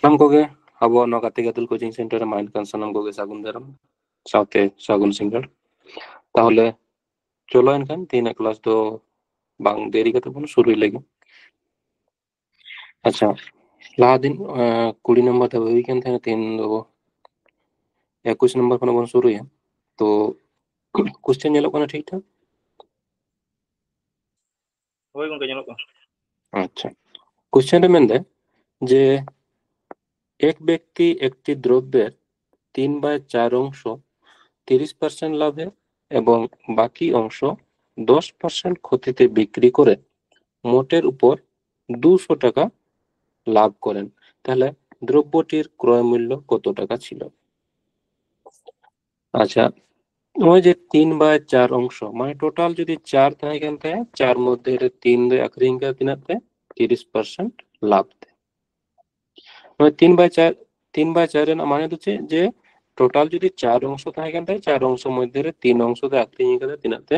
ᱥᱟᱱᱟᱢ ᱠᱚᱜᱮ ᱟᱵᱚᱣᱟᱜ ᱱᱚᱣᱟ ᱜᱟᱛᱮ ᱜᱟᱫᱮᱞ ᱠᱳᱪᱤᱝ ᱥᱮᱱᱴᱟᱨ ᱨᱮ ᱢᱟᱭᱤᱱᱰ ᱠᱟᱱ ᱥᱟᱱᱟᱢ ᱠᱚᱜᱮ ᱥᱟᱹᱜᱩᱱ ᱫᱟᱨᱟᱢ ᱥᱟᱶᱛᱮ ᱥᱟᱹᱜᱩᱱ ᱥᱤᱸᱜᱟᱹᱲ। ᱛᱟᱦᱚᱞᱮ ᱪᱚᱞᱚ ᱮᱱᱠᱷᱟᱱ ᱛᱮᱦᱮᱧᱟᱜ क्लास ᱫᱚ ᱵᱟᱝ ᱫᱮᱨᱤ ᱠᱟᱛᱮ ᱵᱚᱱ ᱥᱩᱨᱩᱭ ᱞᱮᱜᱮ। ᱟᱪᱪᱷᱟ, ᱞᱟᱦᱟ ᱫᱤᱱ 20 নম্বর ᱫᱷᱟᱵᱤᱡ ᱦᱩᱭ ᱠᱟᱱ ᱛᱟᱦᱮᱸᱱᱟ, ᱛᱮᱦᱮᱧ ᱫᱚ 21 নম্বর ᱠᱷᱚᱱᱟᱜ ᱵᱚᱱ ᱥᱩᱨᱩᱭᱟ। तो क्वेश्चन ñeᱞᱚᱜ ᱠᱟᱱᱟ ᱴᱷᱤᱠ ᱴᱷᱟक? ᱦᱳᱭ ᱜᱚᱝᱠᱮ ᱧᱮᱞᱚᱜ ᱠᱟᱱᱟ। আচ্ছা, क्वेश्चन রে মেনদে যে এক ব্যক্তি একটি দ্রব্যের 3/4 অংশ 30% লাভে এবং বাকি অংশ 10% ক্ষতিতে বিক্রি করে মোটের উপর 200 টাকা লাভ করেন, তাহলে দ্রব্যটির ক্রয় মূল্য কত টাকা ছিল? আচ্ছা, ওই যে 3/4 অংশ মানে টোটাল যদি 4 তাহে কেন তাহে 4 মধ্যে 3 রে আখরিং কা তিনাতে 30% লাভ তে। মানে 3/4 এর মানে হচ্ছে যে টোটাল যদি 4 অংশ তাহে কেন তাহে 4 অংশ মধ্যে 3 অংশ তে আখরিং কা তিনাতে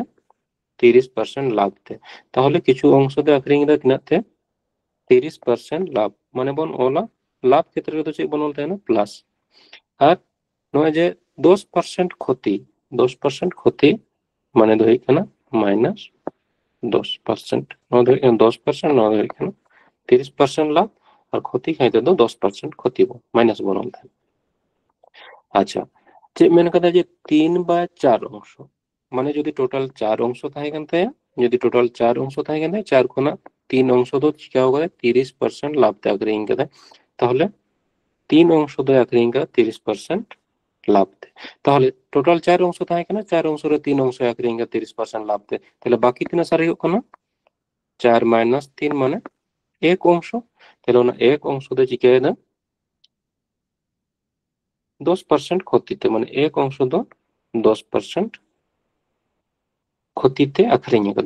30% লাভ তে, তাহলে কিছু অংশ তে আখরিং কা তিনাতে 30% লাভ মানে বন ওলা লাভ ক্ষেত্রে তো চেক বনল তাই না প্লাস আর নয় যে 10% ক্ষতি 10% ক্ষতি মানে ধরি কেনা মাইনাস 10% নয় ধরি 10% নয় ধরি কেনা 30% লাভ আর ক্ষতি খাইতে তো 10% ক্ষতি মাইনাস বনল তাই। আচ্ছা, যে মেন কথা যে 3/4 অংশ মানে যদি টোটাল 4 অংশ থাকে কেন তাই যদি টোটাল 4 অংশ থাকে কেন 4 কোনা 3 অংশ তো क्या होगा 30% লাভ তে আখরিং কা, তাহলে 3 অংশ তে আখরিং কা 30% লাভ তে, তাহলে টোটাল 4 অংশ থাকে কেন 4 অংশ রে 3 অংশ আখরিং কা 30% লাভ তে, তাহলে বাকি তিনা সারি হোক না 4 - 3 মানে 1 অংশ, তাহলে না 1 অংশ তে চিকে না 10% ক্ষতিতে মানে 1 অংশ তো 10% ক্ষতিতে আখরিং কা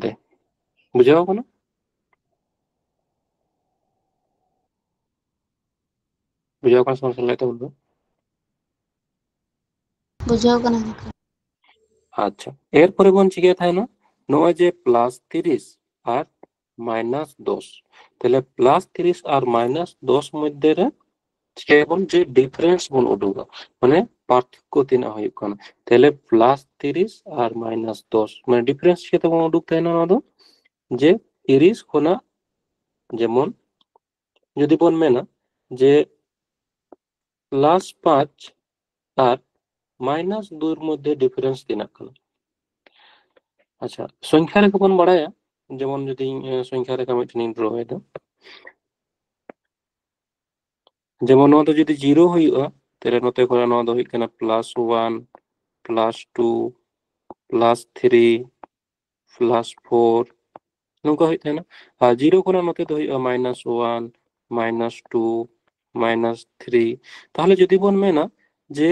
বুঝাও না? বুঝাও কোন সমস্যা লাইতে বলবো। বুঝাও কানা গᱚᱝᱠᱮ। আচ্ছা, এরপরে বন চিকে থাকে না নয় যে প্লাস 30 আর মাইনাস 10, তাহলে প্লাস 30 আর মাইনাস 10 মধ্যে রে কেবল যে ডিফারেন্স বন উডুগা মানে পার্থক্য তিনা হইব কানা, তাহলে প্লাস 30 আর মাইনাস 10 মানে ডিফারেন্স কেতে বন উডুক তাই না না যে 30 কোনা যেমন যদি বন মেনা যে প্লাস 5 আর মাইনাস 2 এর মধ্যে ডিফারেন্স তিনা কানা। আচ্ছা, সংখ্যা রেখা বন বাড়ায়া যেমন যদি সংখ্যা রেখা মিটিং ড্র হয় তো যেমন নয় তো যদি 0 হইবা তাহলে নতে করে নয় তো হইকানা +1 +2 +3 +4 নৌকা হইতে না, আর 0 করে নতে তো হইবা -1 -2 -3, তাহলে যদি বন মেনা যে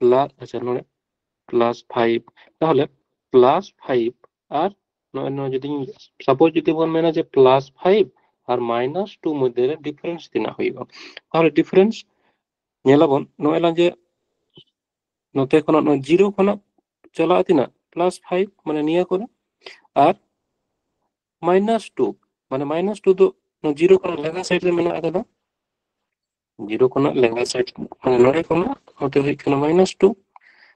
প্লাস আচ্ছা নয় +5 তাহলে +5 আর নয় যদি সাপোজ যদি বন মেনা যে +5 আর -2 মধ্যে ডিফারেন্স তিনা হইবা, তাহলে ডিফারেন্স ñelabon noela যে নতে কোন 0 কোন চলা আতিনা +5 মানে নিয়া করে আর -2 মানে -2 তো 0 কোন লেঙ্গা সাইড রে মেনা আদা 0 কোন লেঙ্গা সাইড মানে নয় কোন হতে হই কোন -2,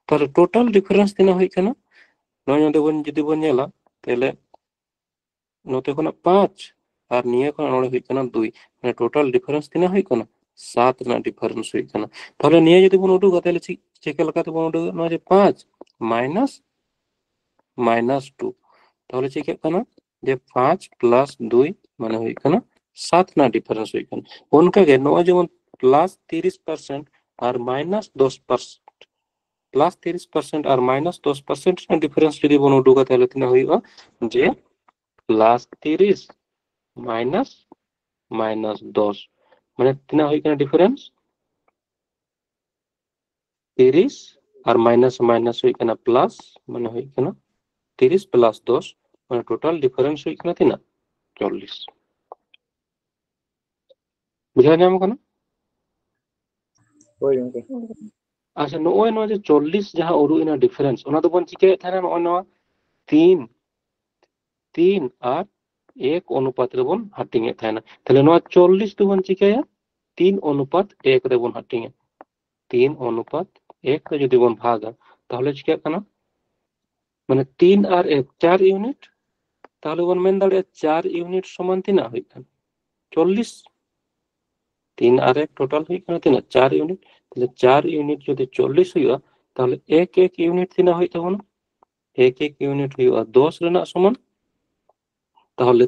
তাহলে টোটাল ডিফারেন্স তিনা হই কেন নয় নতে বন যদি বন ñela তাহলে নতে কোন 5 আর নিয়া কোন নয় হই কেন 2 মানে টোটাল ডিফারেন্স তিনা হই কেন 7 না ডিফারেন্স হই কেন, তাহলে নিয়ে যদি বন উডুগা তাহলে চেকে লাগাতে বন উডুগা নয় যে 5 মাইনাস -2, তাহলে চেকে কেন যে 5 + 2 মানে হই কেন 7 না ডিফারেন্স হই কেন উনকা গে নয় যেমন +30% আর -10% +30% আর -10% না ডিফারেন্স যদি বন উডুগা তাহলে তিনা হইবা যে +30 -10 মানে তিনা হই কেন ডিফারেন্স 30 আর মাইনাস মাইনাস হই কেন প্লাস মানে হই কেন 30 + 10 মানে টোটাল ডিফারেন্স হই কেন তিনা 40 বুঝা যাম কেন? ᱦᱳᱭ ᱜᱚᱝᱠᱮ। আচ্ছা, নয় নয় যে 40 যাহা উরু ইনা ডিফারেন্স ওনা তো বন চিকে থানা নয় নয় 3 আর 1 অনুপাত রে বন হাটিং এ থানা, তাহলে নয় 40 তো বন চিকেয়া 3:1 ᱨᱮᱵᱚᱱ ᱦᱟᱹᱴᱤᱧᱟ 3:1 রে যদি বন ভাগা তাহলে চিকাᱜ কানা মানে 3 আর 1 4 ইউনিট তাহলে বন মেন দাঁড়িয়ে 4 ইউনিট সমান তিনা হইত 40 3 আর 1 টোটাল হইত না তিনা 4 ইউনিট তাহলে 4 ইউনিট যদি 40 হইয়া তাহলে 1 ইউনিট তিনা হইত হন 1 ইউনিট হইয়া 10 রেনা সমান তাহলে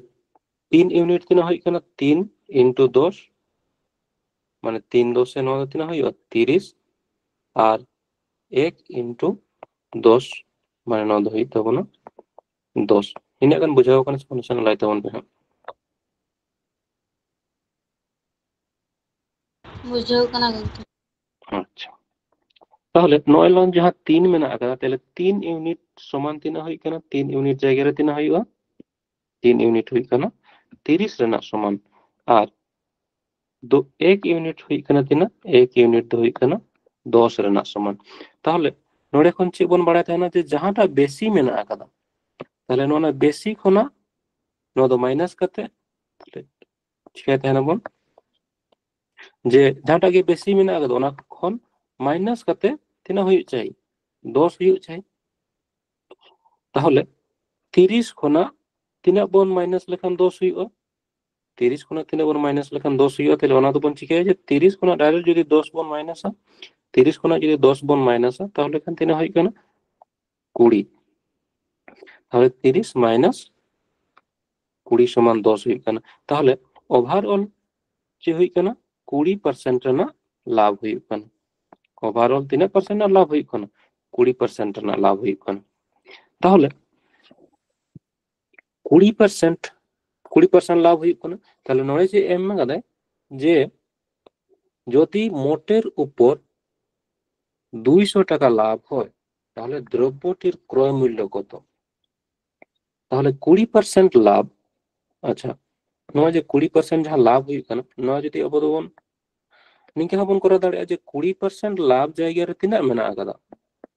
3 ইউনিট তিনা হইত না 3 ইনটু 10 মানে 3 10 এ 9 তিনা হইয়া 30 আর 1 ইনটু 10 মানে 9 হইত হন 10 ইনা গান বুঝাও কানা সমান লাইতে হন বে বুঝাও কানা গঙ্কে আচ্ছা তাহলে 9 লন যাহা 3 মেনা আকাদা তাহলে 3 ইউনিট সমান তিনা হই কানা 3 ইউনিট জায়গা রে তিনা হইবা 3 ইউনিট হই কানা 30 রেনা সমান আর 1 ইউনিট হই কানা তিনা 1 ইউনিট দ হই কানা 10 রেনা সমান তাহলে নোড়ে খন চে বন বাড়ায় তাহনা যে যাহাটা বেশি মেনা আকাদা তাহলে নোনা বেশি খনা নো দ মাইনাস কাতে তাহলে চিকাই তাহনা বন যে যাহাটা গে বেশি মেনা আকাদা ওনা খন মাইনাস কাতে তিনা হই চাই 10 হই চাই তাহলে 30 খনা তিনা বন মাইনাস লেখান 10 হইও 30 খনা তিনা বন মাইনাস লেখান 10 হইও তাহলে ওনা তো বন চিকাই যে 30 খনা ডাইরেক্ট যদি 10 বন মাইনাস 30 খনা যদি 10 বন মাইনাস তাহলে এখান তিনা হই কানা 20 তাহলে 30 মাইনাস 20 সমান 10 হই কানা তাহলে ওভারঅল যে হই কানা 20% রেনা লাভ হই কানা ওভারঅল 3% না লাভ হই কানা 20% রেনা লাভ হই কানা তাহলে 20% লাভ হই কানা তাহলে নয় যে এম মেগাদে যে যদি মোটের উপর 200 টাকা লাভ হয় তাহলে দ্রব্যটির ক্রয় মূল্য কত তাহলে 20% লাভ আচ্ছা নয় যে 20% যাহা লাভ হই কানা নয় যদি অবদবন নিকে হবন করা দাঁড়িয়ে যে 20% লাভ জায়গা রে তিনা মেনা আকাদা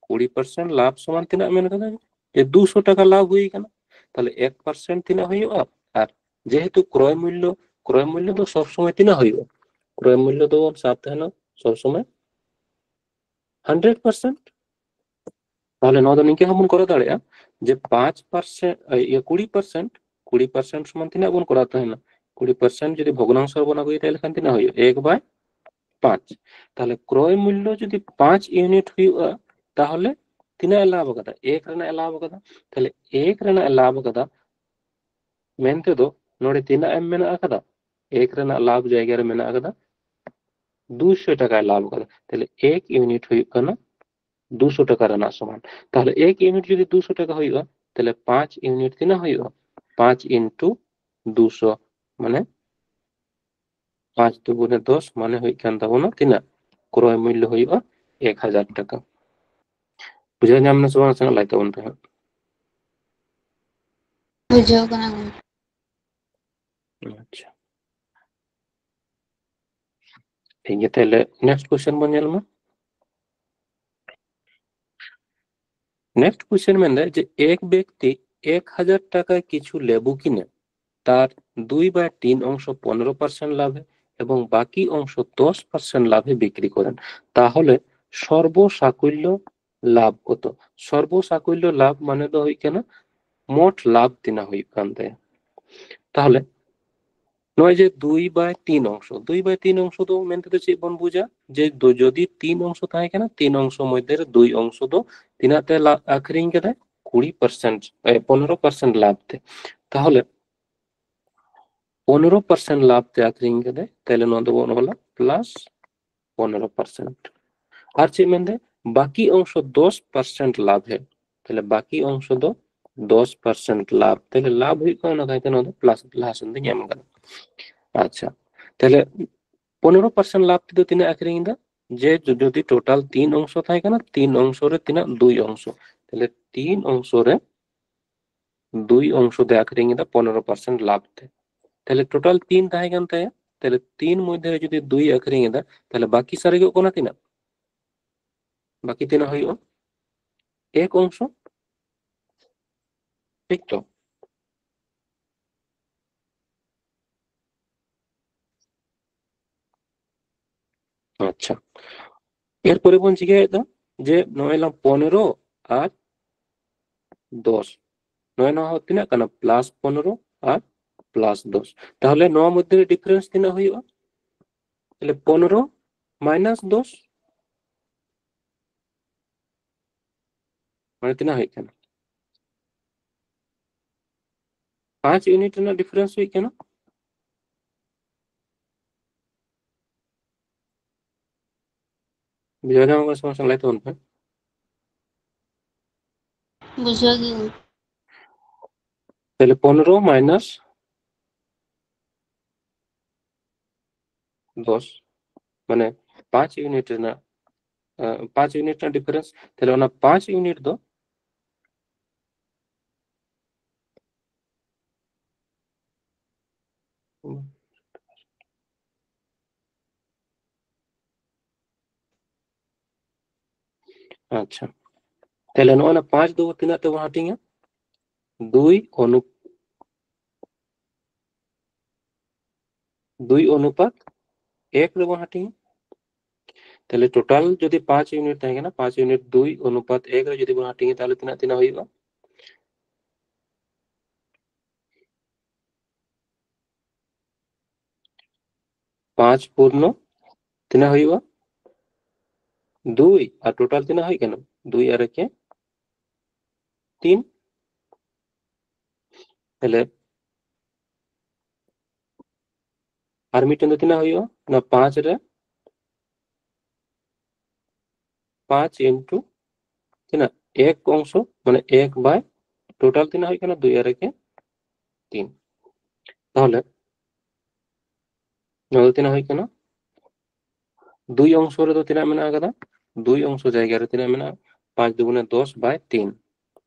20% লাভ সমান তিনা মেনা আকাদা যে 200 টাকা লাভ হই কানা তাহলে 1% তিনা হইবা আর যেহেতু ক্রয় মূল্য তো সব সময় তিনা হইবা ক্রয় মূল্য তো সাথ থাকনা সব সময় 100% তাহলে নয় নিকে হবন করা দাঁড়িয়ে যে 5% 20% সমান তিনা বন করা থাকনা 20% যদি ভগ্নাংশ বনা করি তাহলে খান তিনা হই 1/5 তাহলে ক্রয় মূল্য যদি 5 ইউনিট হইবা তাহলে তিনা লাভ কাদা 1 রেনা লাভ কাদা তাহলে 1 রেনা লাভ কাদা মেনতে দো নোড়ে তিনা এম মেনা আকাদা 1 রেনা লাভ জায়গা রে মেনা আকাদা 200 টাকা লাভ কাদা তাহলে 1 ইউনিট হই কানা 200 টাকা রেনা সমান তাহলে 1 ইউনিট যদি 200 টাকা হইবা তাহলে 5 ইউনিট তিনা হইবা 5 ইনটু 200 মানে 5 দুগুণে 10 মানে হই কান তাবনা তিনা ক্রয় মূল্য হইবা 1000 টাকা বুঝা যামনা সমান সঙ্গে লাইতে বনতে বুঝাও কানা গঙ্কে আচ্ছা ঠিক আছে তাহলে নেক্সট কোশ্চেন বন যালমা নেক্সট কোশ্চেন মেন্দে যে এক ব্যক্তি 1000 টাকায় কিছু লেবু কিনে তার 2/3 অংশ 15% লাভে এবং বাকি অংশ 10% লাভে বিক্রি করেন তাহলে সর্বসাকুল্য লাভ কত সর্বসাকুল্য লাভ মানে তো হই কেনা মোট লাভ তিনা হই কানতে তাহলে নয় যে 2/3 অংশ 2/3 অংশ তো মেনতে তো চে বন বুঝা যে যদি 3 অংশ থাকে কেনা 3 অংশ মধ্যে 2 অংশ তো তিনাতে আখরিং কেদে 20% 15% লাভ তে তাহলে 15% লাভ তে আখরিং কেদে তাহলে নো দেবো হলো প্লাস 15% আর চে মেনতে বাকি অংশ 10% লাভ है তাহলে বাকি অংশ তো 10% লাভ তাহলে লাভ হই কোন না খাইতে নো প্লাস প্লাস দিয়ে এম গেল আচ্ছা তাহলে 15% লাভ তো তিনা আখরিং দা যে যদি টোটাল 3 অংশ থাকে না 3 অংশরে তিনা 2 অংশ তাহলে 3 অংশরে 2 অংশ দে আখরিং দা 15% লাভ দে তাহলে টোটাল 3 থাকে কেন তাহলে 3 মধ্যে যদি 2 আখরিং দা তাহলে বাকি সারে কোন তিনা বাকি তিনা হইও এক অংশ ঠিক তো আচ্ছা, এরপরে বন চিকায়েদা যে নয়লাম 15 আর 10 নয় নয় তিনাক কানা প্লাস 15 আর প্লাস 10 তাহলে নয় মধ্যে ডিফারেন্স তিনা হইবা তাহলে 15 মাইনাস 10 মানে তিনা হই কেন 5 यूनिट ना डिफरेंस हुई केना बुझा जाऊंगा समस्या लाइट ऑन पे बुझो कि गंका पहले 15 माइनस 10 माने 5 यूनिट ना 5 यूनिट ना डिफरेंस তাহলে ওনা 5 यूनिट दो আচ্ছা তাহলে ওনা 5 দো তিনা তে হাটিnga 2 অনুপাত 1 দেব হাটিnga তাহলে টোটাল যদি 5 यूनिट থাকে না 5 यूनिट 2 অনুপাত 1 রে যদি হাটিnga তাহলে তিনা তিনা হইবা 5 পূর্ণ তিনা হইবা 2 আর টোটাল তিনা হয় কেন 2 আর 1 3 তাহলে আর মিটেন তো তিনা হইবা না 5 রে 5 ইনটু তিনা এক অংশ মানে 1 বাই টোটাল তিনা হয় কেন 2 আর 1 3 তাহলে নল তিনা হয় কেন 2 অংশ রে তো তিনা মেনা কাদা 2 অংশ জায়গা রে তিনা মেনা 5 দুগুণে 10 বাই 3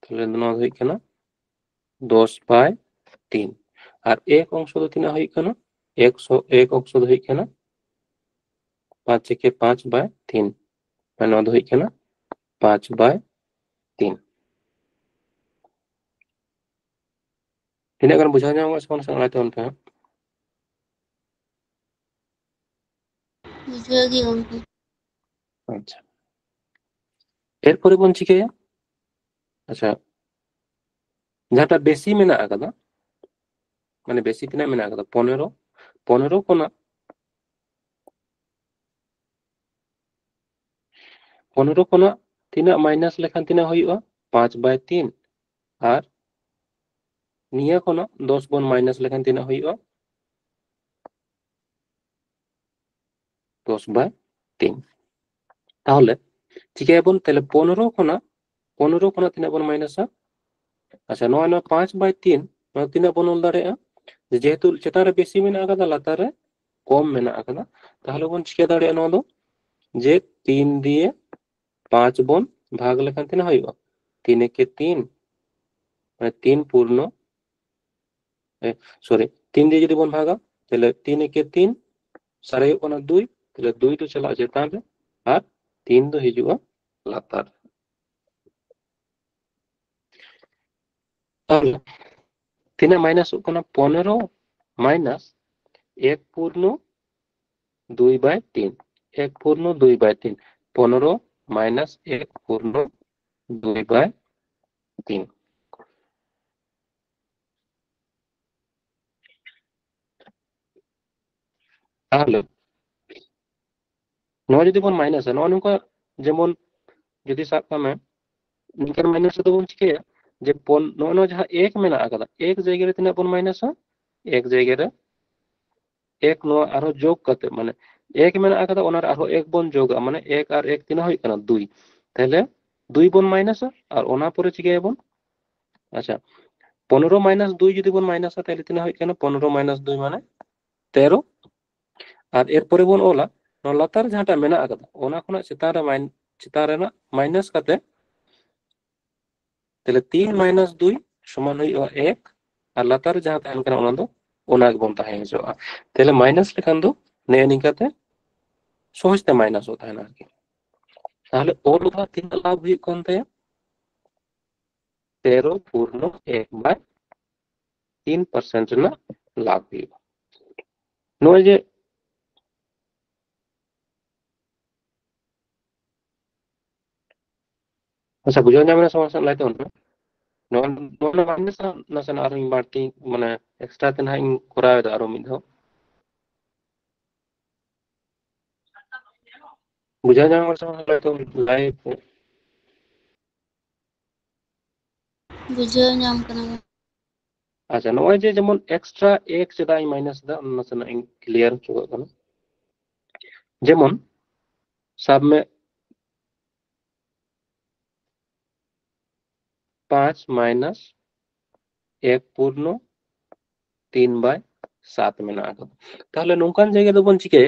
তাহলে নল হয় কেন 10 বাই 3 আর এক অংশ তো তিনা হয় কেন 1 অংশ তো হয় কেন 5 থেকে 5 বাই 3 মানে নল হয় কেন 5 বাই 3 তিনা কারণ বুঝা যাওয়া সমস্যা লাইতে অন पे बुझो कि गंका আচ্ছা এরপরে বন চিকায়া আচ্ছা যাটা বেশি মেনা আকাদা মানে বেশি তিনা মেনা আকাদা 15 কোনা 15 কোনা তিনা মাইনাস লেখান তিনা হইবা 5 বাই 3 আর নিয়া কোনা 10 বন মাইনাস লেখান তিনা হইবা 10 বাই 3 তাহলে চিকায়াবন তাহলে 15 কোনা তিনা বন মাইনাস আচ্ছা 9 5 বাই 3 নয় তিনা বন ওল দাঁড়ায় যেহেতু চেতারে বেশি মেনা আকাদা লাতারে কম মেনা আকাদা তাহলে বন চিকা দাঁড়ায় নয় যে 3 দিয়ে 5 বন ভাগ লেখান তিনা হইবা 3 একে 3 মানে 3 পূর্ণ সরি 3 দিয়ে যদি বন ভাগা তাহলে 3 একে 3 সারে ওনা 2 তাহলে 2 তো চলা চেতান রে আর 3 তো হিজুआ লাতার তাহলে তিনা মাইনাস কোনা 15 মাইনাস 1 পূর্ণ 2 বাই 3 1 পূর্ণ 2 বাই 3 15 মাইনাস 1 পূর্ণ 2 বাই 3 তাহলে নয় যদি বন মাইনাস নয় নৌকা যেমন যদি সাব কামে নিকার মাইনাস তো বন চিকে যে নয় নয় যাহা 1 মেনা আকাদা 1 জায়গা রে তিনা বন মাইনাস 1 জায়গা রে 1 নয় আরো যোগ করতে মানে 1 মেনা আকাদা ওনার আরো 1 বন যোগ মানে 1 আর 1 তিনা হই কানা 2 তাহলে 2 বন মাইনাস আর ওনা পরে চিকে বন আচ্ছা 15 মাইনাস 2 যদি বন মাইনাস তাহলে তিনা হই কানা 15 মাইনাস 2 মানে 13 আর এরপরে বন ওলা লাতার যাহাটা মেনা আকাদা ওনা খনা চিতারে না মাইনাস কাতে তাহলে 3 মাইনাস 2 সমান হইবা 1 আর লাতার যাহা তাহেন কানা ওনা দো ওনা বন তাহে হিজুआ তাহলে মাইনাস লেখান দো নে নিকাতে সহজতে মাইনাস হতা है ना আর কি তাহলে ওর উভা তিন লাভ হুই কোন তায়া 13 পূর্ণ 1 বাই 3% না লাভ হুই নয় যে अच्छा बुझाव नाम ना समस्या लाइते होना नोन माइनस नासन आरो इन बाड़ती माने एक्स्ट्रा ते ना इन कोरावे दा आरो मिद बुझाव नाम ना समस्या लाइते लाइव बुझाव नाम कना अच्छा नोय जे जेमन एक्स्ट्रा एक चेदा इन माइनस दा नासन इन क्लियर चुका कना जेमन सब में 5 माइनस 1 पूर्ण 3/7 में ना ताहले नोंकान जगह दो बन चिके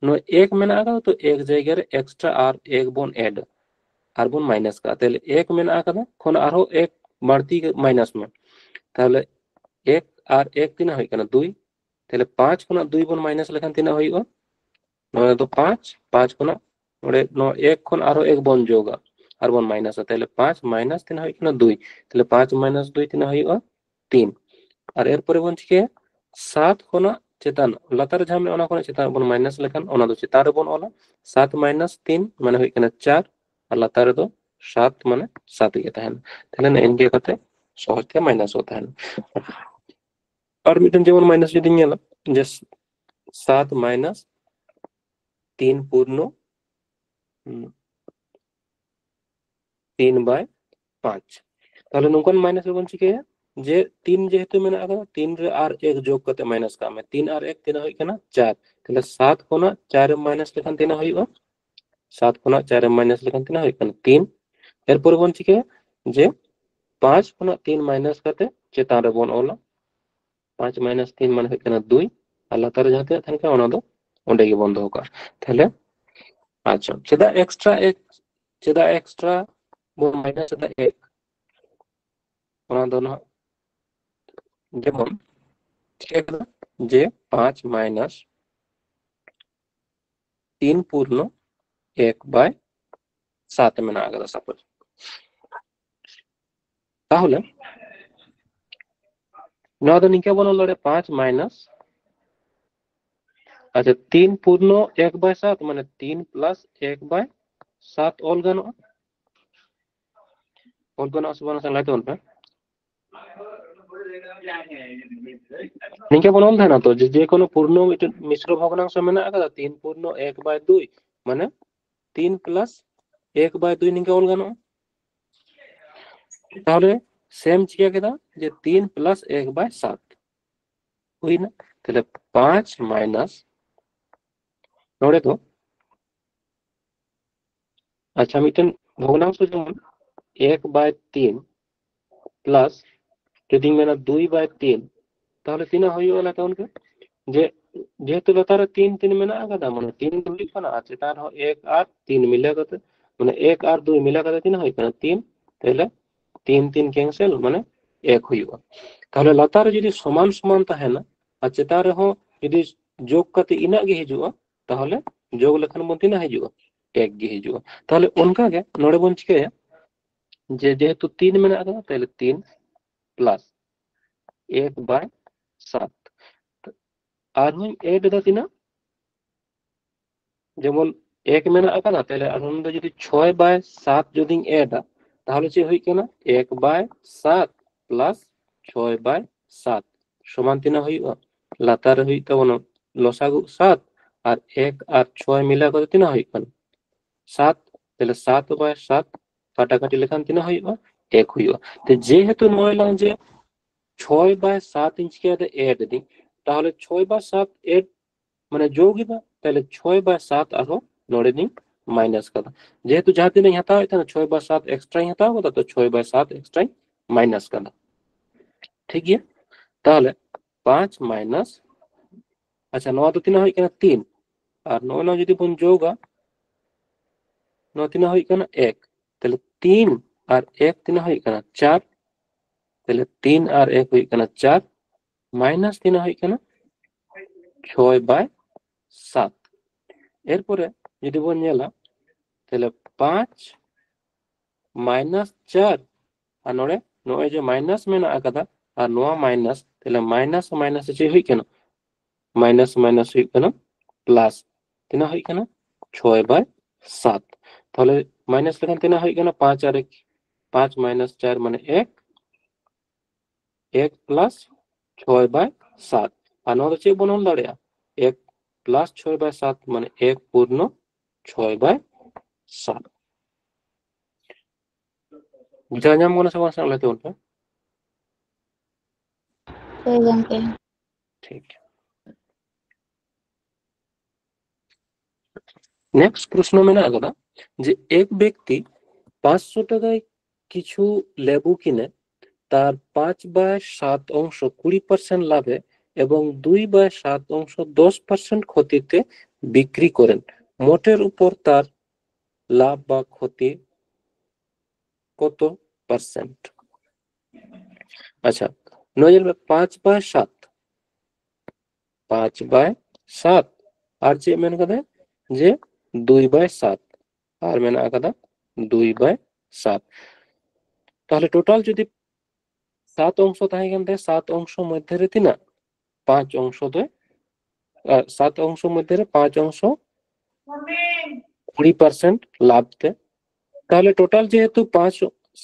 नो एक में ना तो एक जगह रे एक्स्ट्रा आर एक बोन ऐड आर बोन माइनस का ताहले एक में ना खन आरो एक बढ़ती माइनस में ताहले एक आर एक तीना होई कना 2 ताहले 5 खना 2 बोन माइनस लेखान तीना होईगा नो तो 5 खना ओडे नो एक खन आरो एक बोन जोगा आर बोन माइनस ताहले 5 माइनस तीना होई कना 2 ताहले 5 माइनस 2 तीना होईगा 3 और एर परे बन चिके 7 खना चेतान लतार जहां में ओना खना चेतान बोन माइनस लेखान ओना दो चेतान रे बोन ओला 7 माइनस 3 माने होई कना 4 और लतार दो 7 माने 7 गे तहन ताहले ने इनके कते सहज ते माइनस होता है और मिटन जेमन माइनस जदी नेला जे 7 माइनस 3 पूर्ण 3/5 ताहले नोंकन माइनस बन चिके जे 3 जेहेतु मेना आगा 3 रे आर 1 जोग कते माइनस का में 3 आर 1 तीना होई कना 4 ताहले 7 कोना 4 माइनस लेखान तीना होईगा 7 कोना 4 माइनस लेखान तीना होई कना 3 एरपर बन चिके जे 5 कोना 3 माइनस कते चेतान रे बोन ओला 5 माइनस 3 माने होई कना 2 और लतार जहां ते थान का ओना दो ओंडे गे बन दो का ताहले अच्छा चेदा एक्स्ट्रा बोन माइनस चेदा 1 ओना दो ना जेमन ठीक है जे 5 माइनस 3 पूर्ण 1/7 में ना आगे सपोज ताहले ना तो निके बोलो लड़े 5 माइनस अच्छा 3 पूर्ण 1/7 माने 3 प्लस 1/7 ऑल गनो सुबह से लाइट ऑन पे निके बोलो था ना तो जे कोनो पूर्ण मिश्र भग्नांश में ना आगे 3 पूर्ण 1/2 माने 3 प्लस 1/2 निके ऑल गनो ताहले सेम चिके केदा जे 3 प्लस 1/7 हुई ना ताहले 5 माइनस नोड़े तो अच्छा मिटन भग्नांश जेमन 1/3 प्लस যদি মেনা 2/3 তাহলে তিনা হইও না কারণ যে যেহেতু লতার 3 3 মেনা আগাদা মানে 3 দুই কোনা আছে তার 1 আর 3 মিলে গতে মানে 1 আর 2 মিলে গতে তিনা হই কারণ 3 তাহলে 3 3 ক্যান্সেল মানে 1 হইও তাহলে লতার যদি সমান সমান তাহে না আর চেতার হ যদি যোগ কতে ইনা গে হিজুआ তাহলে যোগ লেখান মন তিনা হিজুआ 1 গে হিজুआ তাহলে অনকা গে নড়ে বন চিকে যে যেহেতু 3 মেনা আগাদা তাহলে 3 प्लस 1/7 আর হই এড দাতিনা যেমন 1 মেনা আকানা তাহলে আনন্দ যদি 6/7 যদি এডা তাহলে যে হই কেনা 1/7 প্লাস 6/7 সমান তিনা হইবা লাতার হই তবন লসাগু 7 আর 1 আর 6 মিলা করে তিনা হই কেন 7 তাহলে 7/7 কাটাকাটি লেখান তিনা হইবা 1 হইবা তো যেহেতু নয়লাম যে 6/7 इंच के एड दी ताहले 6/7 एड माने जोगिबा ताहले 6/7 आरो नोड़े दी माइनस कदा जेहेतु जहां नहीं हता है 6/7 एक्स्ट्रा ही हता होता तो 6/7 एक्स्ट्रा माइनस कदा ठीक है ताहले 5 माइनस अच्छा 9 तो तीना होई कना 3 और 9 9 যদি বন যোগা 9 तीना होई कना 1 তাহলে 3 और 1 तीना होई कना 4 তাহলে 3 और 1 होई कना 4 माइनस तीना होई कना 6/7 এরপরে যদি বন নেলা তাহলে 5 माइनस 4 আর নড়ে নয় যে মাইনাস মেনা আকাদা আর নোয়া মাইনাস তাহলে মাইনাস মাইনাস যে হই কেন মাইনাস মাইনাস হই কেন প্লাস তিনা হই কেন 6/7 তাহলে মাইনাস লেখান তিনা হই কেন 5 আর 1 5 माइनस 4 माने 1 1 प्लस 6/7 আর নয় হচ্ছে বন হল দাঁড়িয়া 1 প্লাস 6/7 মানে 1 পূর্ণ 6/7 বুঝা যাম মনে সবার সামনে তো উল্টা Hoi gongke. ঠিক নেক্সট প্রশ্ন মেনা কথা যে এক ব্যক্তি 500 টাকায় কিছু লেবু কিনে তার 5/7 অংশ 20% লাভে এবং 2/7 অংশ 10% ক্ষতিতে বিক্রি করেন মোটের উপর তার লাভ বা ক্ষতি কত পার্সেন্ট আচ্ছা 5/7 5/7 আর যে মেন কথা যে 2/7 আর মেন কথা 2/7 তাহলে টোটাল যদি 7 অংশ থাকে কিন্তু 7 অংশ মধ্যে রে তিনা 5 অংশ দে 7 অংশ মধ্যে 5 অংশ 20% লাভ দে তাহলে টোটাল যেহেতু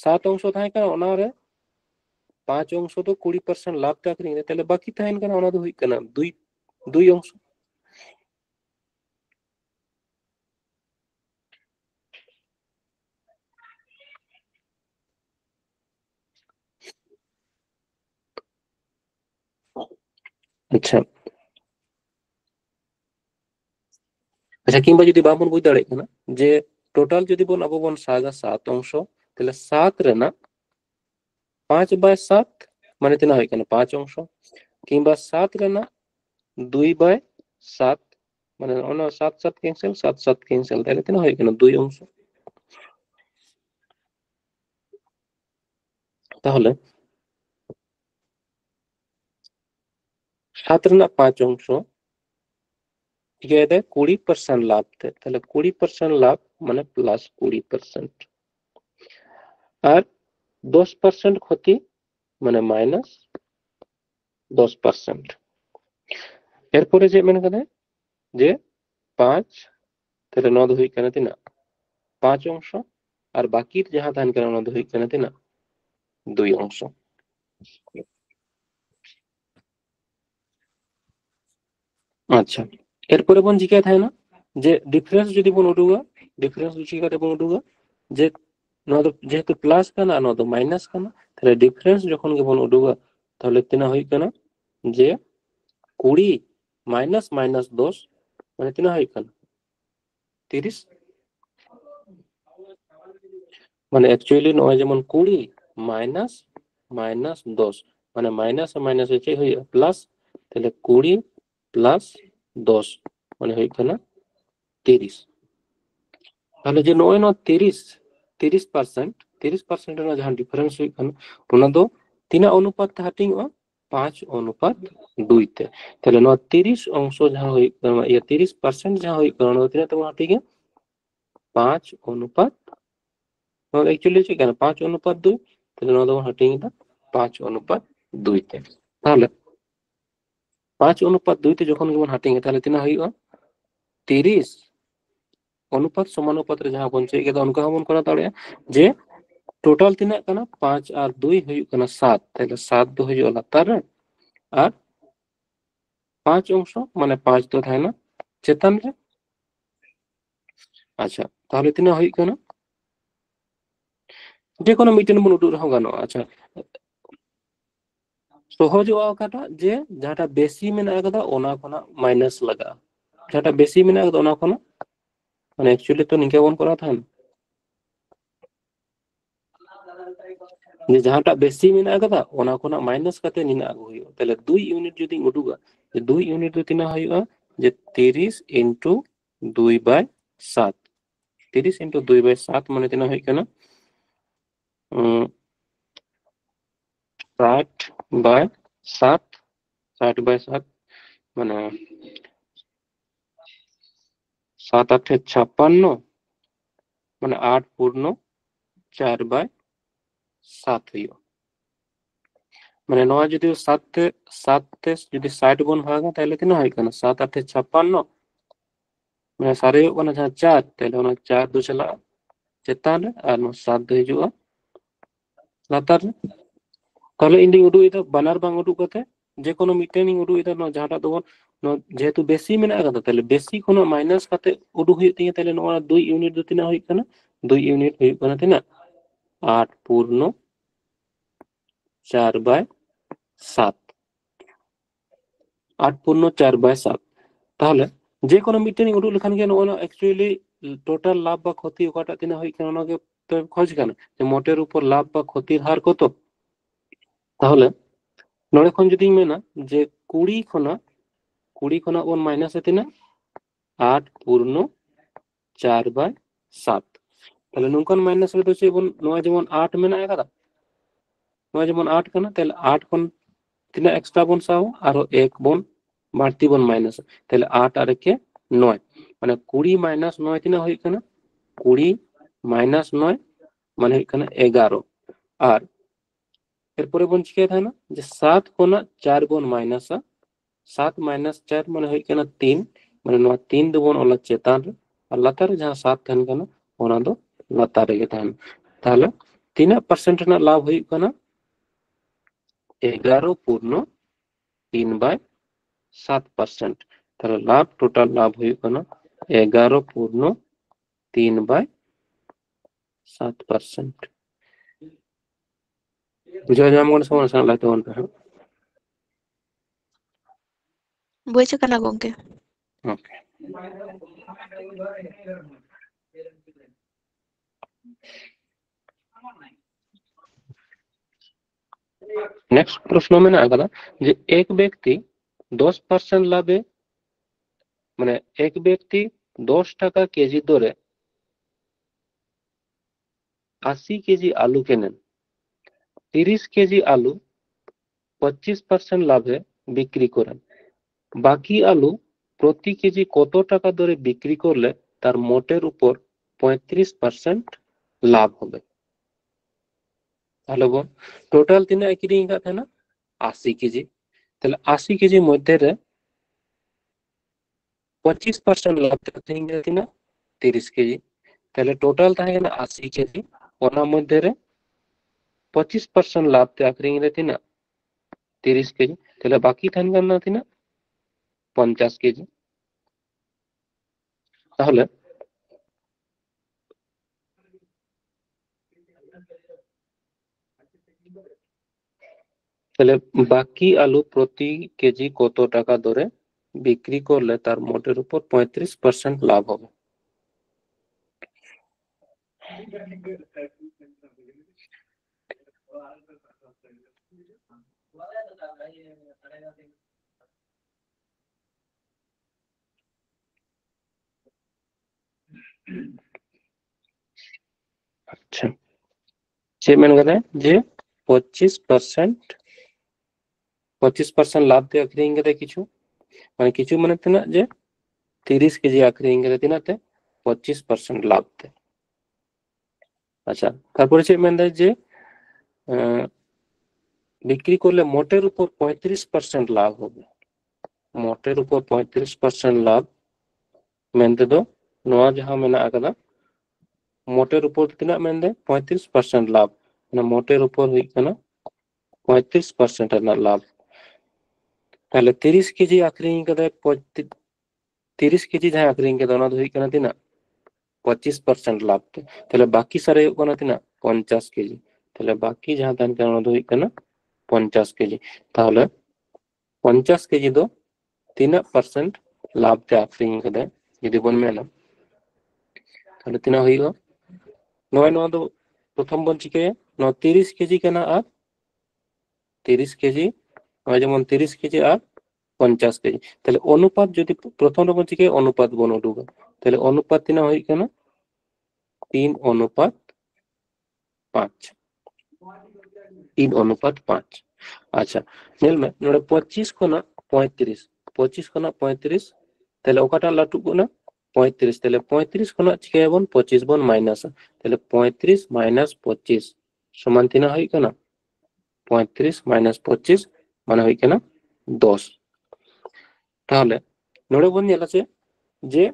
7 অংশ থাকে কারণ ওনারে 5 অংশ তো 20% লাভ তে আকরি তাহলে বাকি থাকে কারণ ওনা তো হই কেনা 2 অংশ আচ্ছা আচ্ছা কিংবা যদি বামন বুঝ দাঁড়াই না যে টোটাল যদি বন আবো বন সাগা 7 অংশ তাহলে 7 রে না 5/7 মানে তিনা হয় কেন 5 অংশ কিংবা 7 রে না 2/7 মানে ওনা 7 ক্যান্সেল 7 ক্যান্সেল তাহলে তিনা হয় কেন 2 অংশ তাহলে 7 রে না 5 অংশ ঠিক আছে 20% লাভ দেয় তাহলে 20% লাভ মানে প্লাস 20% আর 10% ক্ষতি মানে মাইনাস 10% এরপরে যে মানে কথা যে 5 তাহলে 9 হই কেন তিনা 5 অংশ আর বাকির যাহা ধান কেন 9 হই কেন তিনা 2 অংশ আচ্ছা এরপরে বন জিজ্ঞাসা থাকে না যে ডিফারেন্স যদি বন উঠুগা ডিফারেন্স জিজ্ঞাসা বন উঠুগা যে নদ যেহেতু প্লাস কানা নদ মাইনাস কানা তাহলে ডিফারেন্স যখন বন উঠুগা তাহলে তিনা হই কেন যে 20 মাইনাস মাইনাস 10 মানে তিনা হই কেন 30 মানে অ্যাকচুয়ালি নয় যেমন 20 মাইনাস মাইনাস 10 মানে মাইনাস আর মাইনাস হচ্ছে হই প্লাস তাহলে 20 প্লাস 10 মানে হই কেন 30 তাহলে যে 9 ন 30% 30% এর যাহা ডিফারেন্স হই কেন ওনা দো তিনা অনুপাত হাটিং 5:2 তে তাহলে ন 30 অংশ যাহা হই 30% যাহা হই কারণ তিনা তো হাটিং 5:2 एक्चुअली হচ্ছে কেন 5:2 তাহলে নয় তখন হাটিং 5:2 তে তাহলে 5:2 তে যখন যেমন হাটিং তাহলে তিনা হইবা 30 অনুপাত সমানুপাতরে যাহা বনছে এটা অঙ্ক হমন করা তাড়ে যে টোটাল তিনা কানা 5 আর 2 হইউ কানা 7 তাহলে 7 দো হইউ লাতার আর 5 অংশ মানে 5 তো থাকে না চেতন রে আচ্ছা তাহলে তিনা হইউ কানা যে কোনো মিটেন বন উডু রহ গানো আচ্ছা সহজ ওয়াকাটা যে যাটা বেশি মেনা কাদা ওনা কোনা মাইনাস লাগা যাটা বেশি মেনা কাদা ওনা কোনা মানে एक्चुअली তো নিকে বন করা থান যে যাহাটা বেশি মেনা কাদা ওনা কোনা মাইনাস কাতে নিনা আগু হইও তাহলে 2 ইউনিট যদি উডুগা যে 2 ইউনিট তো তিনা হইবা যে 30 ইনটু 2/7 30 ইনটু 2/7 মানে তিনা হই কেনা 60/7 60/7 মানে 7 8 56 মানে 8 পূর্ণ 4/7 হইও মানে নয় যদি 7 যদি 60 গুণ ভাগা তাহলে তিনা হয় কেন 7 8 56 মানে সারে ওনা যা 4 তাহলে ওনা 4 দু চলা চেতান আর 7 হই जुआ latar re তাহলে ইন্ডিং উডুক এটা বানার বাং উডুক কতে যে কোনো মিটেন ইং উডুক এটা যাহাটা তো যেহেতু বেশি মেনা কথা তাহলে বেশি কোনো মাইনাস কাতে উডুক হইতে তিনা তাহলে নোয়া 2 ইউনিট দো তিনা হইক কানা 2 ইউনিট হইক কানা তিনা 8 পূর্ণ 4/7 8 পূর্ণ 4/7 তাহলে যে কোনো মিটেন ইং উডুক লেখান কে নোয়া एक्चुअली টোটাল লাভ বা ক্ষতি ওকাটা তিনা হইক কানা ওনাকে তো খোঁজ কানা যে মোটের উপর লাভ বা ক্ষতির হার কত তাহলে নড়ে খন যদি মেনা যে 20 খনা ওন মাইনাস এতিনা 8 পূর্ণ 4/7 তাহলে নুনকান মাইনাস রে তো চেবন নোয়া যেমন 8 মেনা একাদা নোয়া যেমন 8 কানা তাহলে 8 খন তিনা এক্সট্রা বন সাও আরো 1 বন বাড়তি বন মাইনাস তাহলে 8 আর কে 9 মানে 20 মাইনাস 9 তিনা হই কানা 20 মাইনাস 9 মানে হই কানা 11 আর এরপরে বন চিকে থাকে না যে 7 কোনা 4 বন মাইনাস 7 माइनस 4 মানে হই কানা 3 মানে নোয়া 3 দবন ওলা চেতান রে আর লাতার যাহা 7 থান কানা ওনা দো লাতার রে থান তাহলে 3% না লাভ হই কানা 11 পূর্ণ 3/7 তাহলে লাভ টোটাল লাভ হই কানা 11 পূর্ণ 3/7 বুঝা যায় আমার সমস্যা লাগতে হন Buecha kana gongke. ওকে नेक्स्ट प्रश्न में ना आगला जे एक व्यक्ति 10% लाभे মানে এক ব্যক্তি 10 টাকা কেজি দরে 80 কেজি আলু কেনেন 30 কেজি আলু 25% লাভে বিক্রি করেন বাকি আলু প্রতি কেজি কত টাকা দরে বিক্রি করলে তার মোটের উপর 35% লাভ হবে তাহলে বল টোটাল তিনা একই ইনকা থানা 80 কেজি তাহলে 80 কেজি মধ্যে রে 25% লাভ থাকেঙ্গে তিনা 30 কেজি তাহলে টোটাল থাকেনা 80 কেজি ওনার মধ্যে রে 25% লাভ তে আখরিং রে তিনা 30 কেজি তাহলে বাকি থানবে না তিনা 50 কেজি তাহলে তাহলে বাকি আলু প্রতি কেজি কত টাকা দরে বিক্রি করলে তার মোটের উপর 35% লাভ হবে আচ্ছা সে মেন কথা যে 25% লাভ দিয়ে আখরিং করে কিছু মানে না যে 30 কেজি আখরিং করে দিনাতে 25% লাভ দেয় আচ্ছা তারপরে সে মেন যে বিক্রি করলে মোটের উপর 35% লাভ হবে মোটের উপর 35% লাভ মেনতে দো নোয়া যাহা মেনা আকাদা মোটের উপর তিনা মেনদে 35% লাভ মানে মোটের উপর হই কানা 35% না লাভ তাহলে 30 কেজি আখরিং করে 30 কেজি যাহা আখরিং করে ওনা হই কানা তিনা 25% লাভ তাহলে বাকি সারে কোনা তিনা 50 কেজি তাহলে বাকি যাহা দান কানা ওনা হই কানা 50 কেজি তাহলে 50 কেজি দো 3% লাভ তে আখরিং করে যদি বন মেলা তাহলে তিনা হইলো নয় নয় তো প্রথম বন চিকে 30 কেজি কেনা আর 30 কেজি নয় যেমন 30 কেজি আর 50 কেজি তাহলে অনুপাত যদি প্রথম রকম চিকে অনুপাত বন উঠুক তাহলে অনুপাত তিনা হই কেনা 3:5 3:5 আচ্ছা নেলমে নোড়ে 25 কোনা 35 তাহলে ওকাটা লাটু কোনা 35 তাহলে 35 কোনা চিকে বন 25 বন মাইনাস তাহলে 35 মাইনাস 25 সমান তিনা হই কেনা 35 মাইনাস 25 মানে হই কেনা 10 তাহলে নোড়ে বন জেলা আছে যে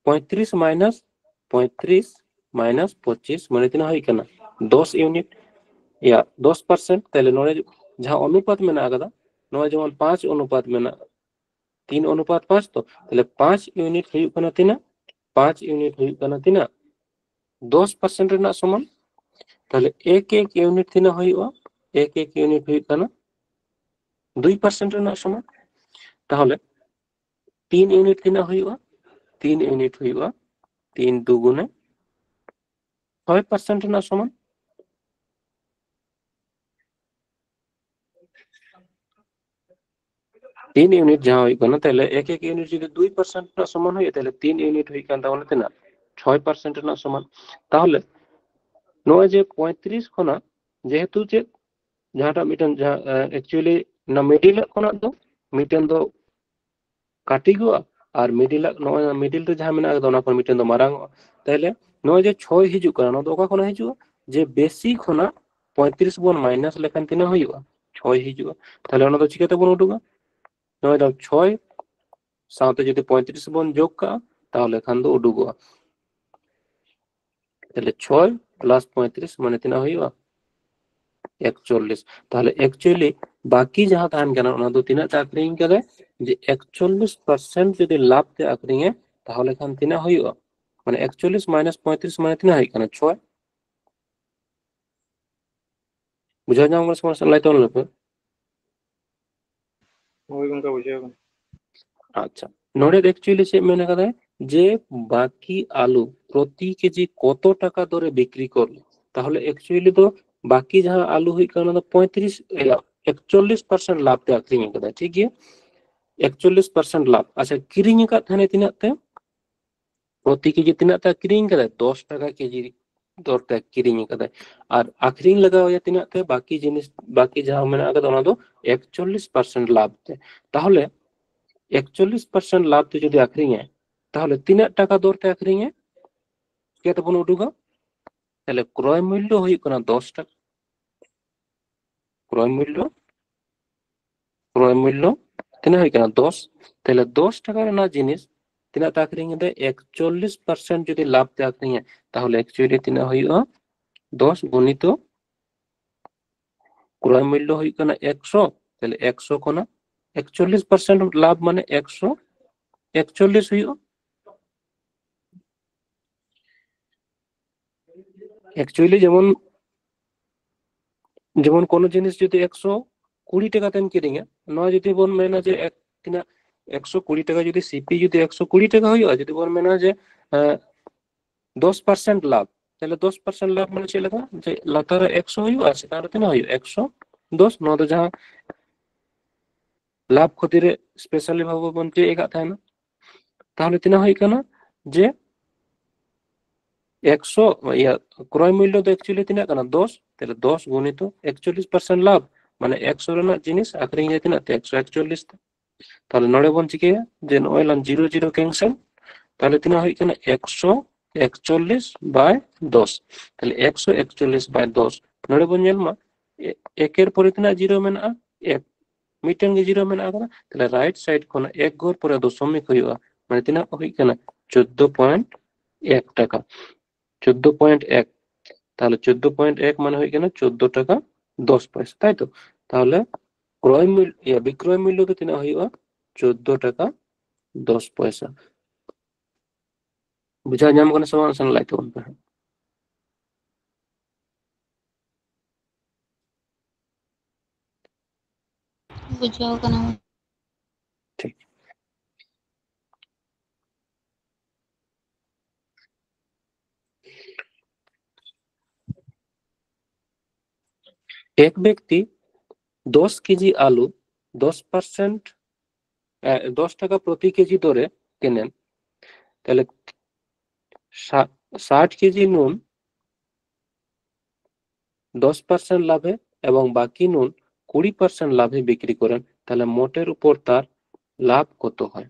35 माइनस 25 মানে তিনা হই কেনা 10 ইউনিট या 10% তাহলে নরে যাহা অনুপাত মেনা আগাদা নয় যেমন 5 অনুপাত মেনা 3 অনুপাত 5 তো তাহলে 5 ইউনিট হই কেনা তিনা 5 ইউনিট হই কেনা তিনা 10% রেনা সমান তাহলে 1 ইউনিট তিনা হইবা 1 ইউনিট হই কেনা 2% রেনা সমান তাহলে 3 ইউনিট তিনা হইবা 3 ইউনিট হইবা 3 দুগুণে 6% রেনা সমান 3 ইউনিট যাহা হই কেনা তাহলে 1 ইউনিট যদি 2% রেনা সমান হয় তাহলে 3 ইউনিট হই কেনা তাহলে তিনা 6% রেনা সমান তাহলে নয় যে 35 খনা যেহেতু যে যাহাটা মিটান एक्चुअली ना मिडिल खना दो मिटन दो काटी गया और मिडिल नय मिडिल रे जहां मेना दो ना पर मिटन दो मारांग ताहले नय जे 6 हिजु कना न दो ओका खना हिजु जे बेसी खना 35 बन माइनस लेखन तिना होइबा 6 हिजु ताहले ओना दो चिकाते बन उडुगा नय दो 6 साथे যদি 35 বন যোগ কা তাহলে এখান দো উডুগা তাহলে 6 প্লাস 35 মানে তিনা হইবা 41 তাহলে एक्चुअली बाकी जहां तान केना ओना दो तिना चाकरिंग करे जे 41% যদি লাভ তে আকরিঙে তাহলে এখান তিনা হইবা মানে 41 মাইনাস 35 মানে তিনা হই কেনা 6 বুঝা যাও আমরা সমস্যা লাইতে হল না Hoy con que bulleo. আচ্ছা নোডে एक्चुअली সে মেনে কথা যে বাকি আলু প্রতি কেজি কত টাকা দরে বিক্রি করলো তাহলে एक्चुअली তো বাকি যাহা আলু হই কেনা 35 41% লাভ তে আকরিঙে কথা ঠিক है 41% লাভ আচ্ছা কিরিং का थाने तिना ते प्रति केजी तिना ता किरिंग कदा 10 টাকা কেজি দরতে কিরিং কদা আর আখরিং লাগাও या तिना ते বাকি জিনিস বাকি যাহা মেনা আদা ওনা দো 41% লাভ তে তাহলে 41% লাভ তে যদি আখরিঙে তাহলে 3 টাকা দরতে আখরিঙে কেতে বন উঠুগা তাহলে ক্রয় মূল্য হই কোনা 10 টাকা ক্রয় মূল্য তিনা হই কোনা 10 তাহলে 10 টাকার না জিনিস তিনা তা আখরিঙে দে 41% যদি লাভ তে আখরিঙে তাহলে एक्चुअली তিনা হইবা 10 গুণিত ক্রয় মূল্য হই কোনা 100 তাহলে 100 কোনা 41% লাভ মানে 141 হইও एक्चुअली যেমন যেমন কোন জিনিস যদি 120 টাকা তেন কিরিঙে নয় যদি বন মেনা যে এক কিনা 120 টাকা যদি সিপি যদি 120 টাকা হইও যদি বন মেনা যে 10% লাভ তাহলে 10% লাভ মানে চলে গা যে লাতার 100 হইও আছে তার তেনা হইও 110 নয় তো যাহা লাভ ক্ষতিরে স্পেশালি ভাবে বনতে একা থাকে না তাহলে তিনা হই কেন যে 100 ইয়া ক্রয় মূল্য তো एक्चुअली তিনা কেন 10 তাহলে 10 গুণিত 41% লাভ মানে 100 র না জিনিস আখরিং যেতে না 141 তাহলে নড়ে বনছি কি যে নয়লাম 00 ক্যান্সেল তাহলে তিনা হই কেন 141 বাই 10 তাহলে 141 বাই 10 নড়ে বন জন্মা একের পরে তিনা 0 মেনা 1 মিটার কে 0 মেনা আগা তাহলে রাইট সাইড কোন এক ঘর পরে দশমিক হইবা মানে তিনা হই কেন 14.1 টাকা 14.1 তাহলে 14.1 মানে হই কেন 14 টাকা 10 পয়সা তাই তো তাহলে ক্রয় মূল্য ইয়া বিক্রয় মূল্য তো তিনা হইবা 14 টাকা 10 পয়সা বুঝা যাম কোন সমান লাইতে বলবে बुझाओ कना ठीक एक व्यक्ति 10 কেজি আলু 10% 10 টাকা প্রতি কেজি দরে কেনেন তাহলে 60 কেজি নুন 10% লাভে এবং বাকি নুন 20% লাভে বিক্রি করেন তাহলে মোটের উপর তার লাভ কত হয়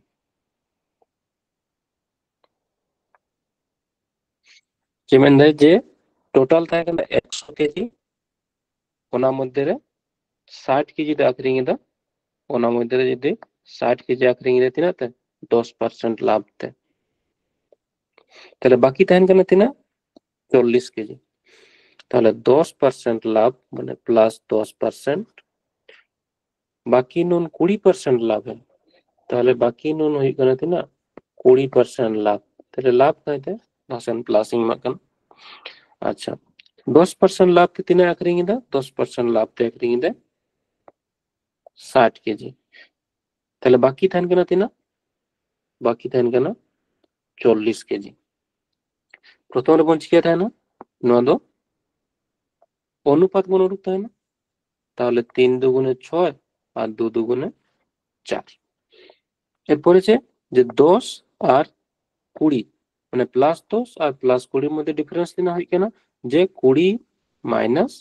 যেমন যে টোটাল থাকে না 100 কেজি ওনার মধ্যে 60 কেজি আখরিং দা ওনার মধ্যে যদি 60 কেজি আখরিং রে তিনা 10% লাভ তে তাহলে বাকি তাহেন কানা তিনা 40 কেজি। তাহলে 10% লাভ মানে প্লাস 10%, বাকি নুন 20% লাভ है, তাহলে বাকি নুন হই কানা তিনা 20% লাভ। তাহলে লাভ কাইতে ভাষণ প্লাসিং মাকান। আচ্ছা 10% লাভ তে তিনা আকরিং দা 10% লাভ তে আকরিং দে 60 কেজি। তাহলে বাকি থান কানা তিনা, বাকি থান কানা 40 কেজি। প্রথম রে বন চিকা থানা নোয়া দো অনুপাত কোন অনুরূপ থাকে না, তাহলে 3 দুগুণে 6 আর 2 দুগুণে 4। এরপরে যে 10 আর 20 মানে প্লাস 10 আর প্লাস 20 মধ্যে ডিফারেন্স তিনা হয় কেনা যে 20 মাইনাস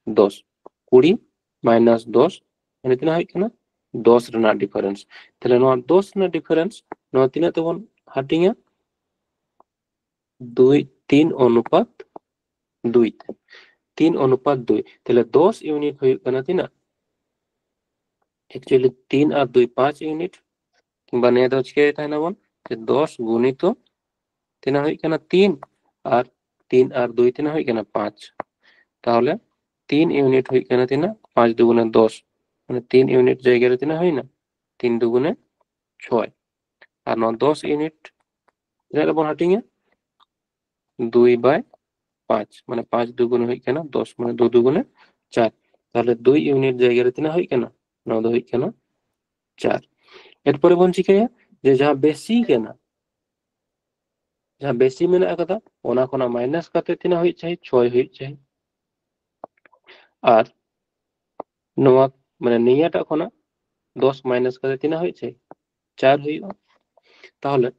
10, 20 মাইনাস 10 মানে তিনা হয় কেনা 10 রেনা ডিফারেন্স। তাহলে নোয়া 10 রেনা ডিফারেন্স নোয়া তিনা তখন হাটিংয়া 3 অনুপাত 2 তে 3 অনুপাত 2। তাহলে 10 ইউনিট হই কানা তিনা एक्चुअली 3 আর 2 5 ইউনিট, কিংবা নিয়ে দাও চিকে তাই না বল যে 10 গুণিত তিনা হই কানা 3 আর 3 আর 2 তিনা হই কানা 5। তাহলে 3 ইউনিট হই কানা তিনা 5 দুগুণে 10 মানে 3 ইউনিট জায়গায় তিনা হই না 3 দুগুণে 6 আর 10 ইউনিট এটা বল হাটিংয়ে 2/5 মানে 5 দুগুণে হই কানা 10 মানে 2 দুগুণে 4। তাহলে 2 ইউনিট জায়গায় তিনা হই কানা 9 হই কানা 4। এরপরে বল চিকে যে যাহা বেশি কেনা जहाँ बेसी में कदा ओना खोना माइनस करते तिना हुई चाहिए 6 हुई चाहिए और नोआ माने नियाटा खोना 10 माइनस करते तिना हुई चाहिए 4 हुई। ताहले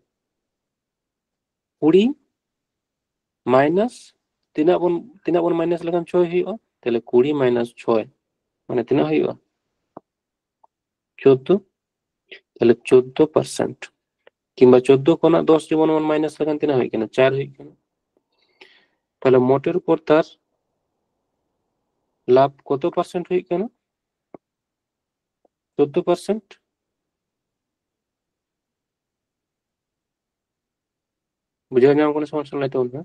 20 माइनस तिना बन माइनस लगन 6 हुई ताहले 20 माइनस 6 माने तिना हुई 14। ताहले 14% কিংবা 14 কোনা 10 জীবন মাইনাস লাগান তিনা হয় কিনা 4 হয় কিনা। তাহলে মোটের উপর তার লাভ কত পার্সেন্ট হয় কিনা 14%। বুঝা গেল কোনো সমস্যা নাই তো বলবে।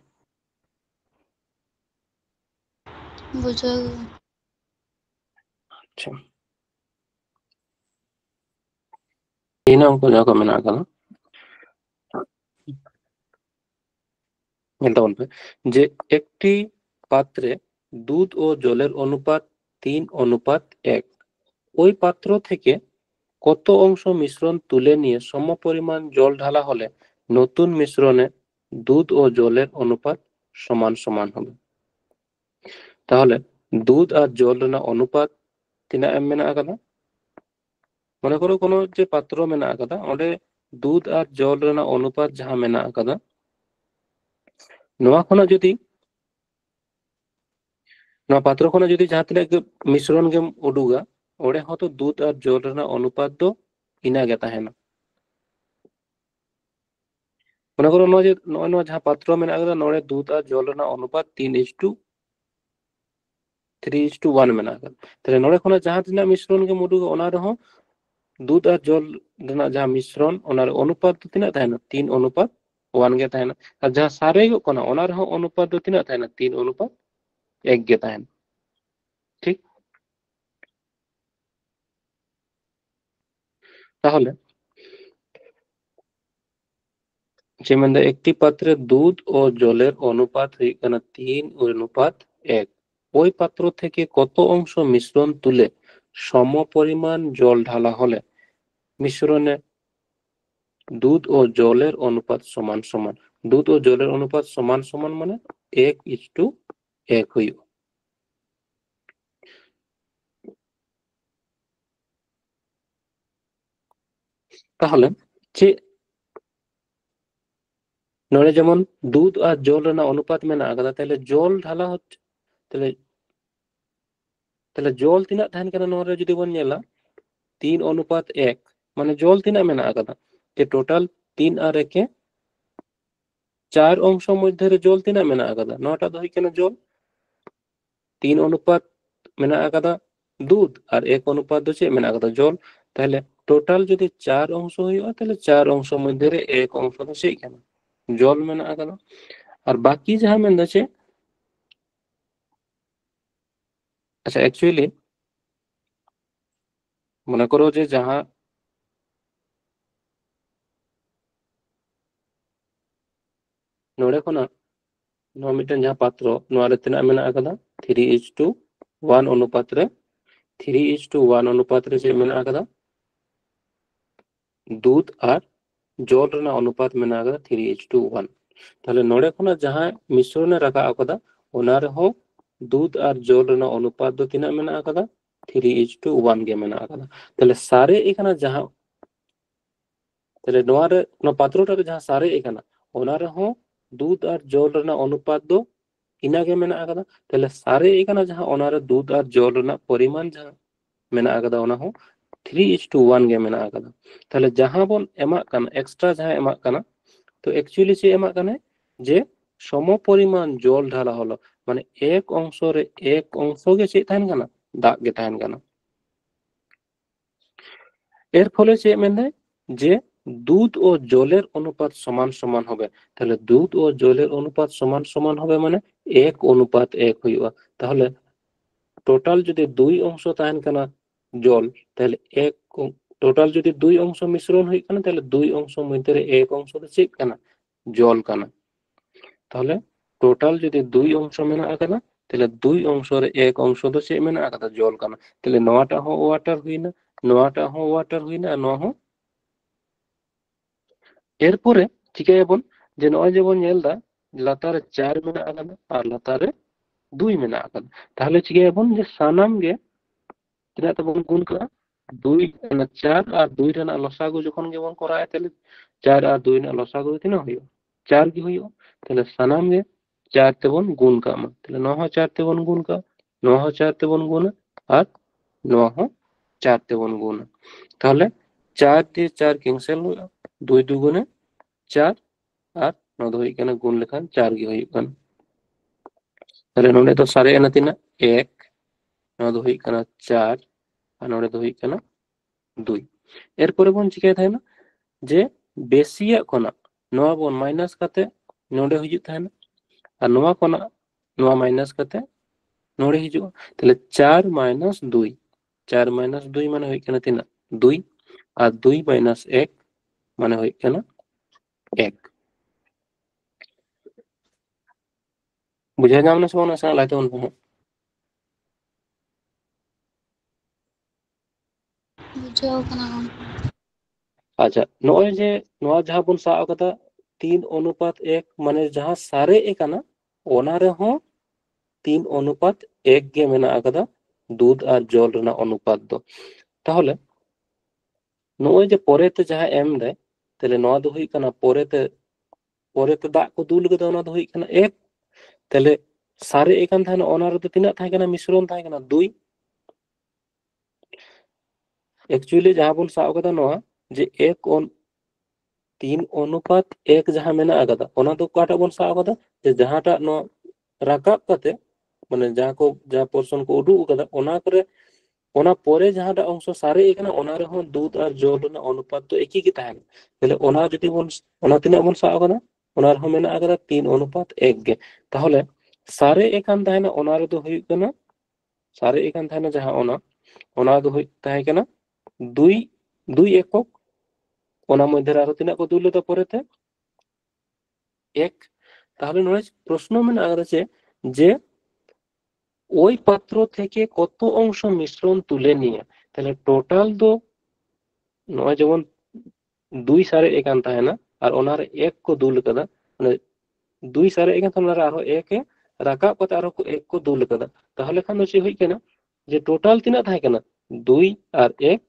बुझा अच्छा ina ko jago mena kala এটা বলবে যে একটি পাত্রে দুধ ও জলের অনুপাত 3:1, ওই পাত্র থেকে কত অংশ মিশ্রণ তুলে নিয়ে সমপরিমাণ জল ঢালা হলে নতুন মিশ্রণে দুধ ও জলের অনুপাত সমান সমান হবে। তাহলে দুধ আর জল রেনাᱜ অনুপাত তিনা এম মেনা আকাদা মনে করো কোনো যে পাত্র মেনা আকাদা ওঁडे দুধ আর জল রেনাᱜ অনুপাত যাহা মেনা আকাদা নোয়া খনা যদি নোয়া পাত্র খনা যদি যাহা तिना मिश्रण गेम उडुगा ओंडे हतो दूध और जल रेनाग अनुपात दो इना गे ताहेना। मने करो नो जे नो जहां पात्र मेना आगदा नोडे दूध और जल रेनाग अनुपात 3:3:1 मेना आगदा। ताहले नोडे खना जहां तिना मिश्रण गेम उडुगा ओना रहो दूध और जल रेनाग जहां मिश्रण ओनार अनुपात दो तिना ताहेना 3:1 गे ताहेना। और जहां सारेगो कना ओना रहो अनुपात दो तिना ताहेना 3:1 गे ताहेना। ठीक তাহলে যে মানে একটি পাত্রে দুধ ও জলের অনুপাত হই কানা 3:1, ওই পাত্র থেকে কত অংশ মিশ্রণ তুলে সমপরিমাণ জল ঢালা হলে মিশ্রণে দুধ ও জলের অনুপাত সমান সমান। দুধ ও জলের অনুপাত সমান সমান মানে 1:1 হইব। তাহলে যে নড়ে যেমন দুধ আর জল রেনাগ অনুপাত মেনা আকাদা তাহলে জল ঢালা হচ্ছে তাহলে তাহলে জল তিনা তাহেন কানা নোরে যদি বন নেলা 3:1 মানে জল তিনা মেনা আকাদা যে টোটাল 3 আর 1 4 অংশ মধ্যে জল তিনা মেনা আকাদা নটা দই কেন জল 3 অনুপাত মেনা আকাদা দুধ আর 1 অনুপাত দছে মেনা আকাদা জল। তাহলে টোটাল যদি 4 অংশ হইবা তাহলে 4 অংশ মধ্যে 1 অংশ দছে কেন জল মেনা আকাদা আর বাকি যাহা মেনদা ᱪᱮ আচ্ছা অ্যাকচুয়ালি মনে করো যে যাহা নোড়ে খোনা ᱱᱚᱣᱟ ᱢᱤᱫᱴᱮᱱ ᱡᱟᱦᱟᱸ ᱯᱟᱛᱨᱚ ᱱᱚᱣᱟ ᱨᱮ ᱛᱤᱱᱟᱹᱜ ᱢᱮᱱᱟᱜ ᱟᱠᱟᱫᱟ 3:1 অনুপাত রে 3:1 অনুপাত রে ᱪᱮᱫ ᱢᱮᱱᱟᱜ ᱟᱠᱟᱫᱟ দুধ আর জল ᱨᱮᱱᱟᱜ অনুপাত মেনা আকাদা 3:1 তাহলে নোড়ে খোনা যাহা মিশ্রণে রাখা আকাদা ওনা ᱨᱮᱦᱚᱸ দুধ আর জল ᱨᱮᱱᱟᱜ অনুপাত ᱫᱚ ᱛᱤᱱᱟᱹᱜ ᱢᱮᱱᱟᱜ ᱟᱠᱟᱫᱟ 3:1 ᱜᱮ ᱢᱮᱱᱟᱜ ᱟᱠᱟᱫᱟ তাহলে সারে এখানে যাহা তাহলে নোয়া রে ᱱᱚᱣᱟ ᱯᱟᱛᱨᱚᱴᱟ ᱨᱮ ᱡᱟᱦᱟᱸ ᱥᱟᱨᱮᱡ ᱟᱠᱟᱱᱟ ᱚᱱᱟ ᱨᱮᱦᱚᱸ দুধ আর জল ᱨᱮᱱᱟᱜ অনুপাত ᱫᱚ ইনাগে মেনা আকাদা তাহলে সারে এখানে যাহা ওনারে দুধ আর জল রেনাᱜ পরিমাণ যাহা মেনা আকাদা ওনা হো 3:1 গে মেনা আকাদা তাহলে যাহা বন এমাক কানা এক্সট্রা যাহা এমাক কানা তো অ্যাকচুয়ালি সে এমাক কানে যে সম পরিমাণ জল ঢালা হলো মানে এক অংশ রে এক অংশ গে চে তাহেন কানা দাগ গে তাহেন কানা এর ফলে সে মেনে যে দুধ ও জলের অনুপাত সমান সমান হবে তাহলে দুধ ও জলের অনুপাত সমান সমান হবে মানে 1:1 হইবা তাহলে টোটাল যদি দুই অংশ তাহেন কানা জল তাহলে এক টোটাল যদি দুই অংশ মিশ্রণ হই কানা তাহলে দুই অংশ মধ্যে রে এক অংশ তো চেক কানা জল কানা তাহলে টোটাল যদি দুই অংশ মেনা আকাদা তাহলে দুই অংশরে এক অংশ তো চেক মেনা আকাদা জল কানা তাহলে নয়াটা হো ওয়াটার হইনা নয়াটা হো ওয়াটার হইনা আর নয়া হো এরপরে চিকায়াবন যে নয় যেবন নেলদা লাতারে 4 মেনা আকাদা আর লাতারে 2 মেনা আকাদা তাহলে চিকায়াবন যে সানাম গে ᱛᱤᱱᱟᱹᱜ ᱛᱮᱵᱚᱱ ᱜᱩᱱ ᱠᱟᱜᱼᱟ 2 4 আর 2 ᱨᱮᱱᱟᱜ ᱞᱚᱥᱟᱜᱩ ᱡᱚᱠᱷᱚᱱ ᱜᱮᱵᱚᱱ ᱠᱚᱨᱟᱣᱟ ᱛᱟᱦᱞᱮ 4 আর 2 ᱨᱮᱱᱟᱜ ᱞᱚᱥᱟᱜᱩ ᱛᱤᱱᱟᱹᱜ ᱦᱩᱭᱩᱜᱼᱟ 4 ᱜᱮ ᱦᱩᱭᱩᱜᱼᱟ তাহলে সানাম গে 4 তেবন গুণ কামা তাহলে নয় 4 তেবন গুণ কা নয় 4 তেবন গুণ আর নয় 4 তেবন গুণ তাহলে 4 দিয়ে 4 ক্যান্সেল হলো 2 দুগুণে 4 আর নয় দো হই কানা গুণ লেখান 4 গে হই কানা তাহলে নোডে তো সারে এনা তিনা 1 নয় দো হই কানা 4 আর নোডে দো হই কানা 2 এরপরে বন চিকায় থাকেনা যে বেশিয়াক খনা নয়া বন মাইনাস কাতে নোডে হিজুগ থাকেনা আর নয়া খনা নয়া মাইনাস কাতে নোডে হিজুগ তাহলে 4 মাইনাস 2 4 মাইনাস 2 মানে হই কানা তিনা 2 আর 2 মাইনাস 1 মানে হই কানা 1 বুঝা যাম না সবনা সা লাইতে উন বুঝাও কানা গᱚᱝᱠᱮ আচ্ছা নয় যে নয়া যাহা বন সা আকাদা 3:1 মানে যাহা সারে একানা ওনা রে হো 3:1 গে মেনা আকাদা দুধ আর জল রেনা অনুপাত দো তাহলে নয় যে পরেতে যাহা এম দেয় তাহলে নয়া দো হই কানা পরেতে দাগ কো দুল কদা ওনা দো হই কানা 1 তাহলে সারে একান থাকেনা ওনা রে তো তিনা থাকে কানা মিশ্রণ থাকে কানা 2 অ্যাকচুয়ালি যাহা বন সা আকাদা নয়া যে 3:1 যাহা মেনা আকাদা ওনা দো কাটা বন সা আকাদা যে যাহাটা নয়া রাকাব কাতে মানে যাহা কো যা পোরশন কো উডু কাদা ওনা করে ওনা পরে যাহাটা অংশ সারে এখানে ওনা রে হন দুধ আর জল রেনাᱜ অনুপাত তো একই কি তাহেন তাহলে ওনা যদি বন ওনা তিনাᱜ বন সাব আকাদা ওনা রে হন মেনা আকাদা 3:1 গে তাহলে সারে এখান তাহেনা ওনা রে দো হুᱭᱩᱜ কানা সারে এখান তাহেনা যাহা ওনা দো হুᱭ তাহে কানা 2 একক ওনা মধ্যে আরো তিনাᱜ কো দুল লেদা পরেতে 1 তাহলে নয় প্রশ্ন মেনা আকাদা যে ওই পাত্র থেকে কত অংশ মিশ্রণ তুলে নিয়ে তাহলে টোটাল দো নয় যেমন 2 সারে একান তাহেনা আর ওনার 1 কো দুল কাদা মানে 2 সারে একান ওনার আরো 1 এ রাকাব কাতে আরো 1 কো দুল কাদা তাহলে খান হচ্ছে হই কেনা যে টোটাল তিনা থাকে কানা 2 আর 1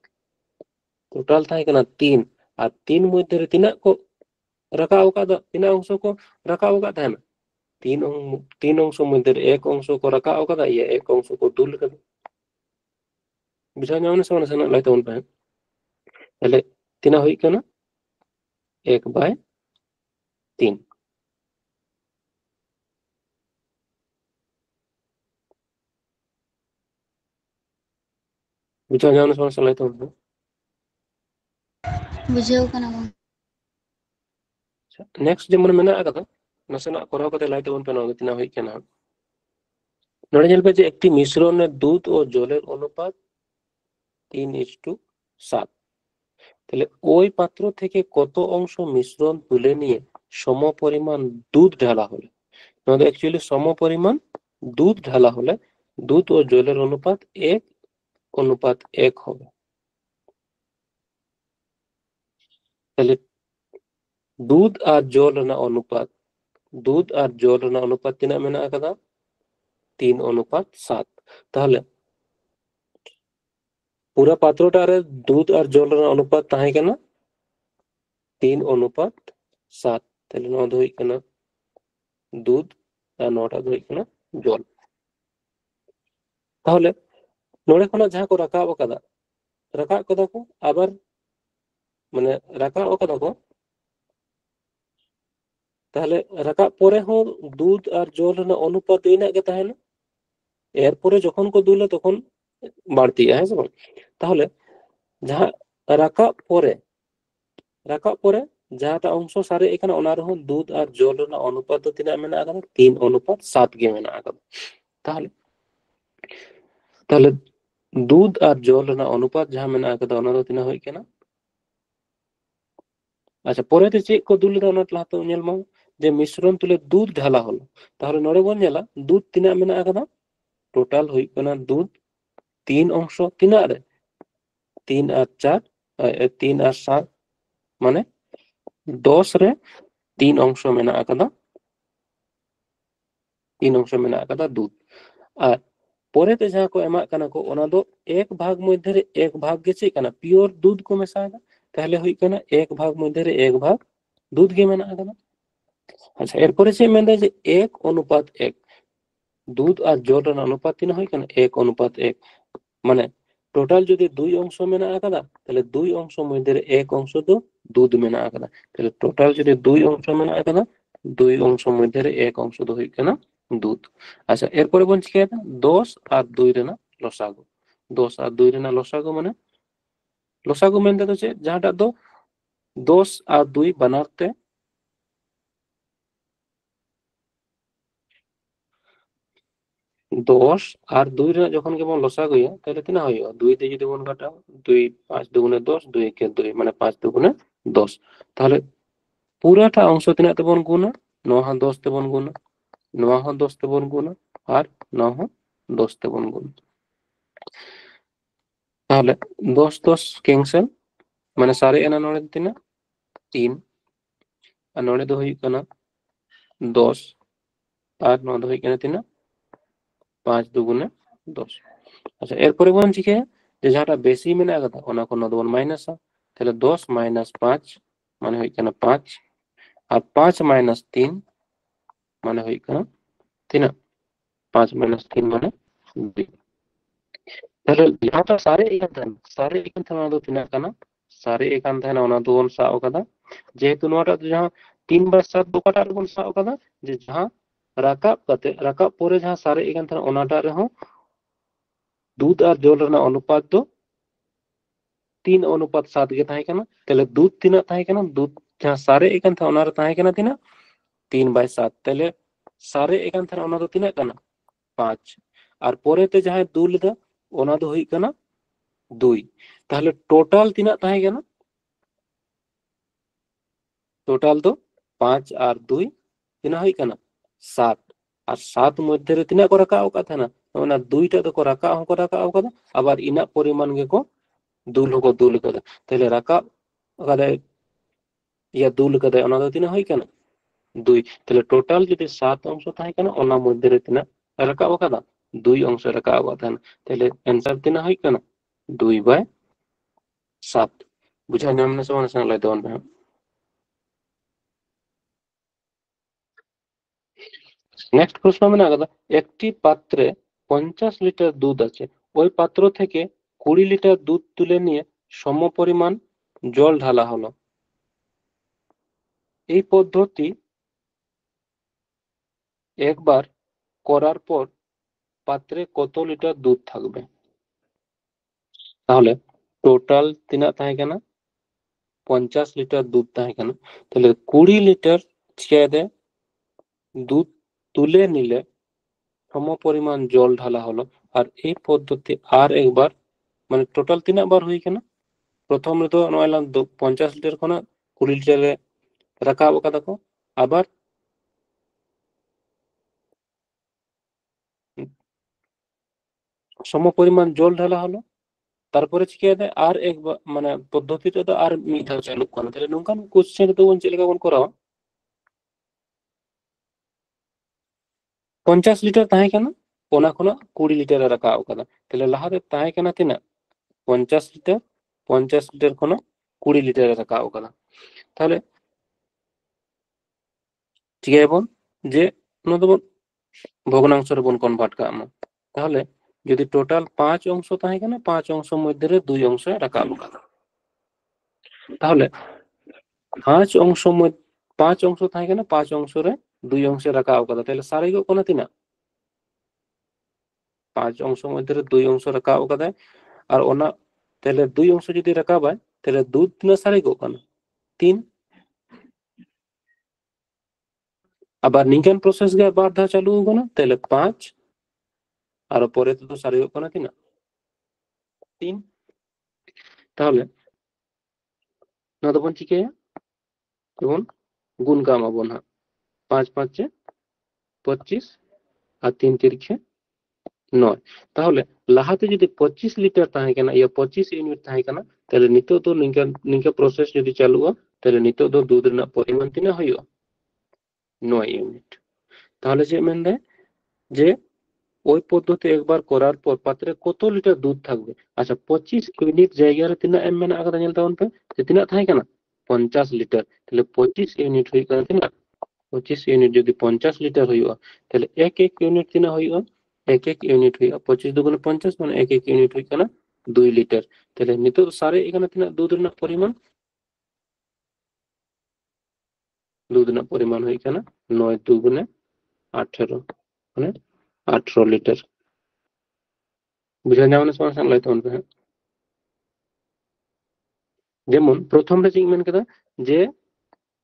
টোটাল থাকে কানা 3 আর 3 মধ্যে রে তিনা কো রাকাব কাদা তিনা অংশ কো রাকাব কাদা তাহেনা 3 অংশ মধ্যে রে 1 অংশ কো রাকাব কাদা ইয়া 1 অংশ কো দুল কাদা বুঝা যাওনা সমান সমান লাইতে উন পায় তাহলে তিনা হই কানা 1/3 বুঝা যাওনা সমান সমান লাইতে উন বুঝাও কানা গᱚᱝᱠᱮ नेक्स्ट जेमन मेना आकदा नासेना कराव कते लाई तबन पे नोगे तिना हुई केना नोड़े ñel पे जे एकटी मिश्रणे दूध और जलेर अनुपात 3:7 তাহলে ওই পাত্র থেকে কত অংশ মিশ্রণ তুলে নিয়ে সমপরিমাণ দুধ ঢালা হলো আমাদের অ্যাকচুয়ালি সমপরিমাণ দুধ ঢালা হলে দুধ ও জলের অনুপাত 1:1 হবে তাহলে दूध और जल रना अनुपात दूध और जल रना अनुपात तीना मेना आकदा 3:7 ताहले पूरा पात्रोटा रे दूध और जल रना अनुपात ताहे केना 3:7 ताहले नोआ दो हुई केना दूध और नोटा दो हुई केना जल ताहले नोड़े खना जहां को रकाब कदा को आबार माने रकाब कदा को তাহলে রাকাব পরে হন দুধ আর জল রনা অনুপাত ইনা গে তাহেনা এরপরে যখন কো দুলে তখন বাড়তি হ্যাঁ সব তাহলে যাহা রাকাব পরে যাহাটা অংশ সারে এখানে ওনার হন দুধ আর জল রনা অনুপাত তো তিনা মেনা আগাম 3:7 গে মেনা আগাম তাহলে তাহলে দুধ আর জল রনা অনুপাত যাহা মেনা আগাদা ওনা তো তিনা হই কেনা আচ্ছা পরে তে চেক কো দুলে ওনা লাতো ñel মা যে মিশ্রণ তুলে দুধ ঢালা হলো তাহলে নড়ে বন ñela দুধ তিনা মেনা আগাদা টোটাল হই কেনা দুধ 3 অংশ তিনা রে 3 আর 4 3 আর 7 মানে 10 রে 3 অংশ মেনা আকাদা 3 অংশ মেনা আকাদা দুধ আর পরেতে যাহা को এমা কানা को ওনা দো এক ভাগ মধ্যে রে এক ভাগ গেছে কানা পিওর দুধ को মেশায়দা তাহলে হই কানা এক ভাগ মধ্যে রে এক ভাগ দুধ গে মেনা আকাদা আচ্ছা এরপরে সে মেন্দা যে 1:1 দুধ আর জল এর অনুপাত তিনা হই কানা 1:1 মানে টোটাল যদি 2 অংশ মেনা আকাদা তাহলে 2 অংশ মধ্যে রে এক অংশ তো দুধ মেনা আকাদা তাহলে টোটাল যদি 2 অংশ মেনা আকাদা 2 অংশ মধ্যে রে এক অংশ তো হই কানা দুধ আচ্ছা এরপরে বলছি কি 10 আর 2 রে না লসাগু 10 আর 2 রে না লসাগু মানে লসাগু মেনতে তো যাহাটা তো 10 আর 2 বানাতে 10 আর 2 রে যখন কেবল লসাগু হইয়া তাহলে তিনা হইয়া 2 তে যদি বন কাটাও 2 5 দুগুণে 10 2 একে 2 মানে 5 দুগুণে 10 তাহলে পুরাটা অংশ তিনা তে বন গুণা 9 আর 10 তে বন গুণা 9 আর 10 তে বন গুণা আর 9 আর 10 তে বন গুণা তাহলে 10 10 ক্যান্সেল মানে সারে এনা নড়ে তিনা 3 আর নড়ে দো হই কানা 10 আর 9 দো হই কানা তিনা 5 দুগুণে 10 আচ্ছা এরপরে বন ঠিক যে যাটা বেশি মেনা কথা ওনা কোন দবন মাইনাস তাহলে 10 মাইনাস 5 মানে হই কানা 5 আর 5 মাইনাস 3 মানে হই কানা 3 5 মাইনাস 3 মানে 2 তাহলে যাটা সারে এখান থেকে দো তিনা কানা সারে এখান থেকে ওনা দোন সাও কাদা যেহেতু নোটা जहां 3 বার 7 দো কাটা বন সাও কাদা যে जहां রাকাব পরে जहां সারে এখান থেকে ওনাটা রেহো दूध और जल रना अनुपात दो 3:7 गे ताहे कना तले दूध तीना ताहे कना दूध जहां सारे एकान था ओनार ताहे कना तीना 3/7 तले सारे एकान था ओना दो तीना कना 5 और परे ते जहां दूल दा ओना दो हुई कना 2 ताहले टोटल तीना ताहे कना टोटल दो 5 और 2 तीना हुई कना 7 और 7 मध्य रे तीना को रखा का था ना ओना 2 टा तो को रखा का আবার ইনা পরিমাণ গে को দুল কদা তাহলে রাকা কাদা ইয়া দুল কদা ওনা দো তিনা হই কেনা 2 তাহলে টোটাল যদি 7 অংশ থাকে কেনা ওনা মধ্যে রে তিনা রাকা কাদা 2 অংশ রাকা কথা তাহলে आंसर তিনা হই কেনা 2/7 বুঝাই নাম না সমান সমান লাইতে হবে নেক্সট প্রশ্ন মানে আগা একটি পাত্রে 50 লিটার দুধ আছে ওই পাত্র থেকে 20 লিটার দুধ তুলে নিয়ে সমপরিমাণ জল ঢালা হলো এই পদ্ধতি একবার করার পর পাত্রে কত লিটার দুধ থাকবে তাহলে টোটাল তিনা তাহে কেনা 50 লিটার দুধ তাহে কেন, তাহলে 20 লিটার চিকায় দুধ তুলে নিলে সম পরিমাণ জল ঢালা হলো। আর এই পদ্ধতি আর একবার মানে টোটাল 3 বার হুই কেনা। প্রথম রে তো নয়লাম 50 লিটার খনা 20 লিটারে রাখাব কাদা को। আবার সম পরিমাণ জল ঢালা হলো। তারপরে চিকায় দেয় আর একবার মানে পদ্ধতিটা তো আর মিট ধাও চালু করা। তাহলে নঙ্কান কোশ্চেন তো বন চেলে বন করা 50 লিটার তাহে কেনা ওনা খনা 20 লিটারে রাখাব কাদা। তাহলে লাহাতে তাহে কেনা তিনা 50 লিটার 50 লিটার খনা 20 লিটারে রাখাব কাদা। তাহলে চিকায় বন যে নো তো ভগ্নাংশ রে বন কনভার্ট কা আমা। তাহলে যদি টোটাল 5 অংশ তাহে কেনা 5 অংশ মধ্যে রে 2 অংশ রাখাব কাদা। তাহলে 5 অংশ 5 অংশ থাকে কেনা 5 অংশ রে 2 অংশে রাখাব কাদা। তাহলে সারিগো কোনা তিনা 5 অংশ মধ্যে রে 2 অংশ রাখাব কাদা। আর ওনা তাহলে 2 অংশ যদি রাখাবায় তাহলে দুধ তিনা সারিগো কানা 3। আবার নিকেন প্রসেস গে বার ধা চালু কানা তাহলে 5 আর পরে তো সারিগো কানা তিনা 3। তাহলে না তো বন চিকে যেমন গুণ কামা বন 5 5 25 আর 3 তিরিখে 9। তাহলে লাহাতে যদি 25 লিটার তাহে কেনা ইয়া 25 ইউনিট তাহে কেনা তাহলে নিতো তো নিকা প্রসেস যদি চালু তাহলে নিতো তো দুধ রেনা পরিমাণ তিনা হইও 9 ইউনিট। তাহলে যে মেন দেয় যে ওই পদ্ধতি একবার করার পর পাত্রে কত লিটার দুধ থাকবে। আচ্ছা 25 ইউনিট জায়গায় তিনা এম মানে আগা নেল তাউন পে যে তিনা তাহে কেনা 50 লিটার। তাহলে 25 ইউনিট হই কেনা তিনা 25 ইউনিট যদি 50 লিটার হইও তাহলে এক এক ইউনিট তিনা হইও এক এক ইউনিট হইয়া 25 দুগুণে 50 মানে এক এক ইউনিট হই কেনা 2 লিটার। তাহলে নিতো সারে এখানে তিনা দুধ রেনা পরিমাণ হই কেনা 9 দুগুণে 18 মানে 18 লিটার। বুঝা যাওয়ার সময় সামলাইতে হবে। যেমন প্রথম রে চিক মেন কেদা যে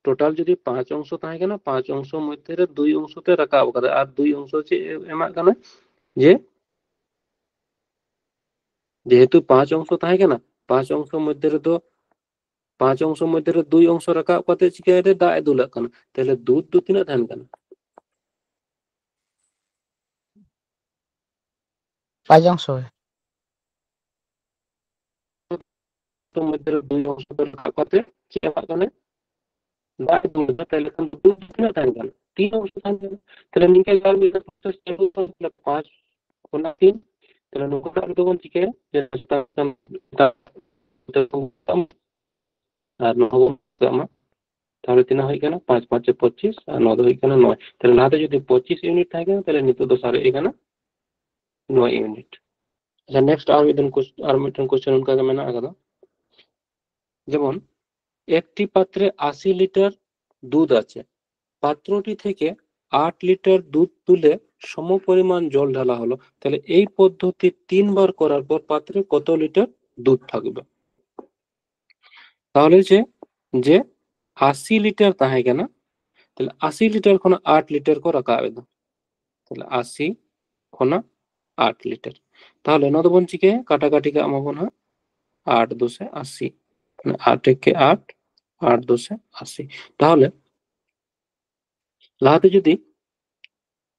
টোটাল যদি 5 অংশ তাহে কেনা 5 অংশ মধ্যে রে 2 অংশতে রাখাব কাদা। আর 2 অংশ হচ্ছে এমা কানা যে যেহেতু 5 অংশ তাহে কেনা 5 অংশ মধ্যে রে তো 5 অংশ মধ্যে রে 2 অংশ রাখাব কাতে চিকায় রে দায় দুলাক কানা। তাহলে দুধ তো তিনা থান কানা 5 অংশ তো মধ্যে রে 2 অংশ রাখাব কাতে চিকায় কানা দায় দুলাক। তাহলে দুধ তিনা থান কানা 3 অংশ থান কানা। তাহলে নিকে গাল में প্রসেস চালু তাহলে 5 গুণা 3 তাহলে নৌকা তো কোন চিকে যে আর নহব আমা। তাহলে তিনা হই কেনা 5 5 25 আর 9 হই কেনা 9। তাহলে লাহাতে যদি 25 ইউনিট থাকে তাহলে নিতো তো সারে এখানে 9 ইউনিট। আচ্ছা নেক্সট আর মিটন কোশ্চেন উনকা মেনা আগা যেমন একটি পাত্রে 80 লিটার দুধ আছে। পাত্রটি থেকে 8 লিটার দুধ তুলে সমপরিমাণ জল ঢালা হলো। তাহলে এই পদ্ধতি 3 বার করার পর পাত্রে কত লিটার দুধ থাকবে। তাহলে যে 80 লিটার তাহে কেনা তাহলে 80 লিটার খনা 8 লিটার को रखा তাহলে 80 খনা 8 লিটার। তাহলে নদবন চিকে কাটাকাটি কা আমাবন 8 2 से 80 মানে 8 1 के 8 8 2 से 80। তাহলে লাহাতে যদি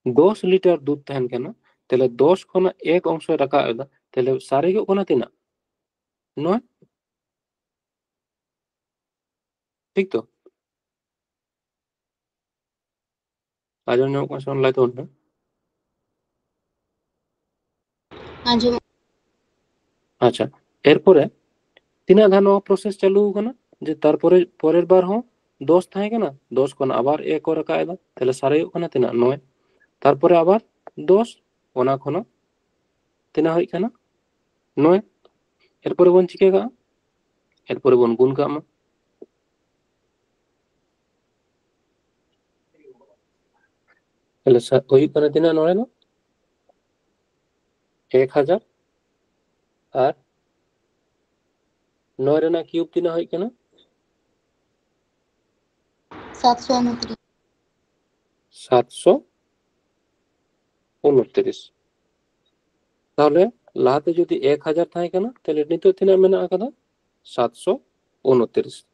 10 লিটার দুধ থাকেন কেন তাহলে 10 খনা এক অংশ রাখা তাহলে সারে কে কোনা তিনা 9 ঠিক তো। আজন কোশ্চেন লাইতে হবে। আজম আচ্ছা এরপরে তিনা ধানো প্রসেস চালু কানা যে তারপরে পরের বার হো 10 থাকে কেনা 10 কোনা আবার এক করে রাখা তাহলে সারে কোনা তিনা 9। তারপরে আবার 10 ওনা খনা তিনা হই কেনা 9। এরপরে বন চিকেগা এরপরে বন গুণ কা আমা তাহলে ওই কানা তিনা 9 না 1000 আর 9 রেনা কিউব তিনা হই কেনা 729 729 তাহলে লাহাতে যদি 1000 থাকে কেনা তাহলে নিতোগ তিনা মেনা আকাদা 729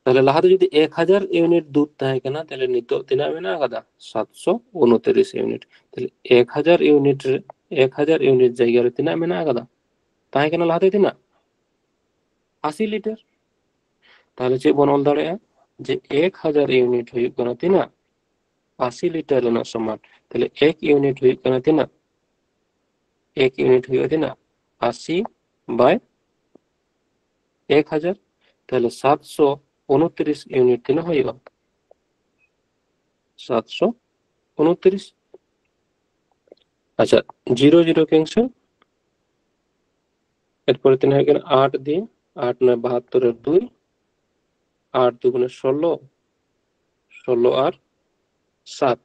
তাহলে লাহাতে যদি 1000 ইউনিট দুধ থাকে কেনা তাহলে নিতোগ তিনা মেনা আকাদা 729 ইউনিট তাহলে 1000 ইউনিট জায়গারে তিনা মেনা আকাদা থাকে কেনা লাহাতে তিনা 80 লিটার তাহলে চে বন অল দাড়েয়া যে 1000 ইউনিট হইᱩᱜ কানা তিনা 80 লিটার ᱨᱮᱱᱟᱜ সমান তাহলে 1 ইউনিট হইᱩᱜ কানা তিনা 1 ইউনিট হইুᱜ তিনা 80 বাই 1000 তাহলে 729 ইউনিট তিনা হইুᱜ 729 আচ্ছা 0 0 ক্যান্সেল এরপরে তিনা হইুᱜ 8 দিয়ে 8 9 72 এর 2 8 দুগুণে 16 16 আর 7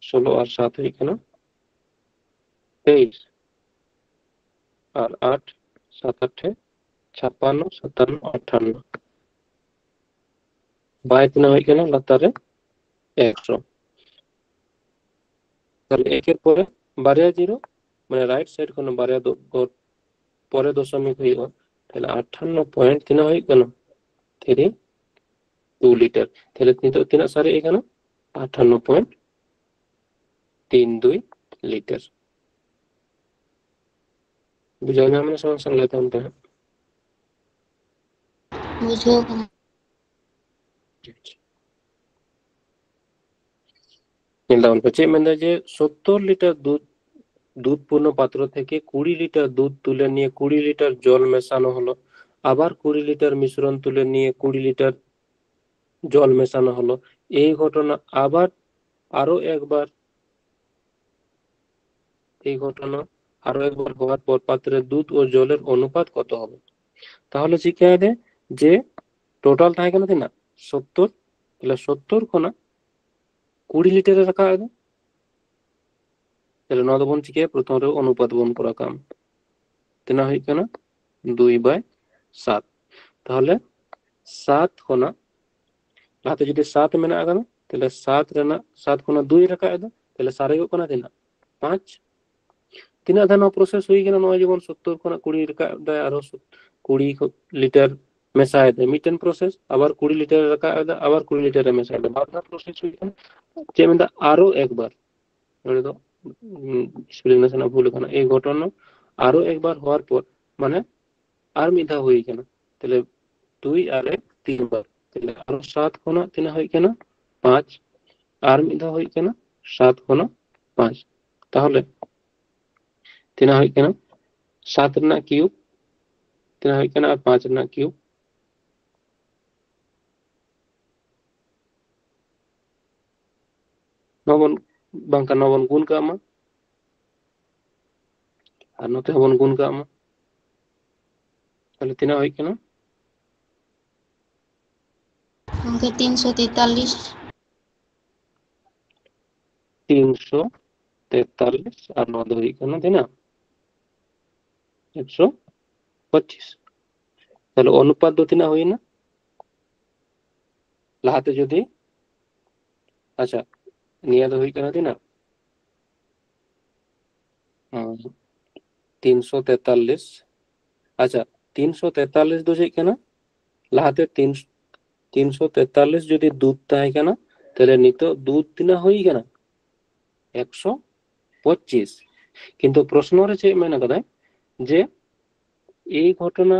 16 আর 7 হইুᱜ 23 আর 8 7 8 56 57 58 বাই তিনা হইুᱜ লাতারে 100 তাহলে একের পরে বারিয়া জিরো মানে রাইট সাইড কোন বারিয়া পরে দশমিক হইব তাহলে 58 পয়েন্ট তিনা হইুᱜ 2 লিটার তাহলে নিতোগ তিনা সারে এখানে 58.32 লিটার বুঝাও না আমরা সমস্যা লেতাম তো বুঝাও কেনা নিলাম চে মেন্দা যে 70 লিটার দুধপূর্ণ পাত্র থেকে 20 লিটার দুধ তুলে নিয়ে 20 লিটার জল মেশানো হলো আবার 20 লিটার মিশ্রণ তুলে নিয়ে 20 লিটার জল মেশানো হলো এই ঘটনা আবার আরো একবার হওয়ার পর পাত্রের দুধ ও জলের অনুপাত কত হবে তাহলে শিখে দে যে টোটাল থাকে না তিনা 70 তাহলে 70 কোনা 20 লিটারে রাখা হবে তাহলে নদ বন শিখে প্রথমে অনুপাত বন করা কাম তিনা হই কেনা 2/7 তাহলে 7 কোনা লাতে যদি 7 মেনা আগানো তাহলে 7 রেনা 7 কোনা 2 রাখা হবে তাহলে সারে কোনা তিনা 5 তিনা ধান প্রসেস হই কেনা নয় জীবন 70 কোনা 20 রাখা দেয় আর 20 লিটার মেশায় দেয় মিটেন প্রসেস আবার 20 লিটার রাখা হবে আবার 20 লিটারে মেশায় দেয় বারবার প্রসেস হই কেনা যে মেন্দা আরো একবার বলে তো স্পেলিং না ভুল কেনা এই ঘটনা আরো একবার হওয়ার পর মানে আর মিধা হই কেনা তাহলে 2 আর 1 3 বার তাহলে আরো 7 কোনা তিনা হই কেনা 5 আর মিধা হই কেনা 7 কোনা 5 তাহলে তিনা হই কেনা 7 রেনা কিউব তিনা হই কেনা আর 5 রেনা কিউব নবন বাংকা নবন গুণ কামা আর নতে হবন গুণ কামা তাহলে তিনা হই কেনা গঙ্কে 343 343 আর নদ হই কেনা তিনা 125 তাহলে অনুপাত দো তিনা হই না লাহাতে যদি আচ্ছা নিয়া দো হই কেনা তিনা 343 আচ্ছা 343 দো হই কেনা লাহাতে 343 যদি দুধ থাকে কেনা তাহলে নিতো দুধ তিনা হই কেনা 125 কিন্তু প্রশ্ন রয়েছে মেনা কথা যে এই ঘটনা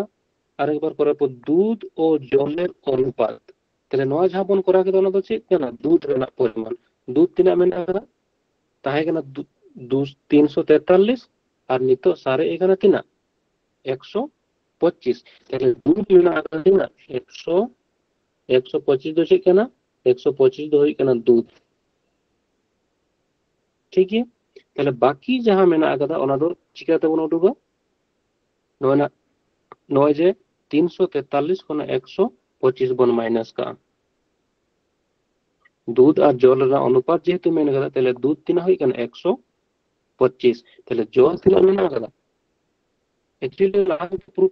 আরেকবার করার পর দুধ ও জলের অনুপাত তাহলে নয় ঝাপন করা কে না তো চেক কেনা দুধ রেনা পরিমাণ দুধ তিনা মেনা কথা তাহে কেনা 343 আর নিতো সারে এখানে তিনা 125 তাহলে দুধ মেনা কথা তিনা 125 দো চেক কেনা 125 দো হই কেনা দুধ ঠিক है তাহলে বাকি যাহা মেনা কথা ওনা দো চিকাতে বন উঠুগো নয় না নয় যে 343 কোনা 125 বন মাইনাস का दूध और जल अनुपात जेहेतु मेन कदा তাহলে दूध তিনা হই কেন 125 তাহলে জল তিনা মেনা কदा एक्चुअली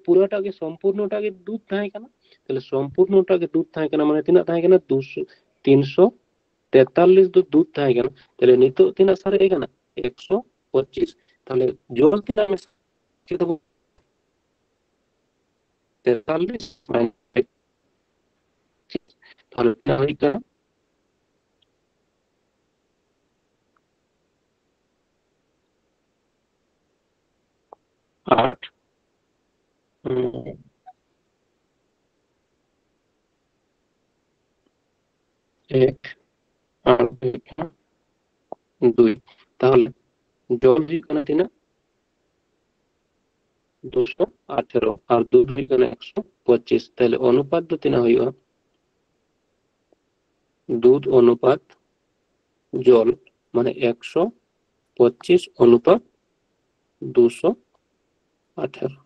পুরোটাকে সম্পূর্ণটাকে দুধ থাকে কেন তাহলে সম্পূর্ণটা গে দুধ থাকে না মানে তিনা থাকে না 343 দুধ থাকে না তাহলে নিতো তিনা সারে এখানে 125 তাহলে জল তিনা আমি সেটা 43 মাইনাস তাহলে তিনা হই কেন 8 1 আর 2 তাহলে জল হই কেন তিনা 218 আর দুধ হই কেন 125 তাহলে অনুপাত তো তিনা হইবা দুধ অনুপাত জল মানে 125 অনুপাত 218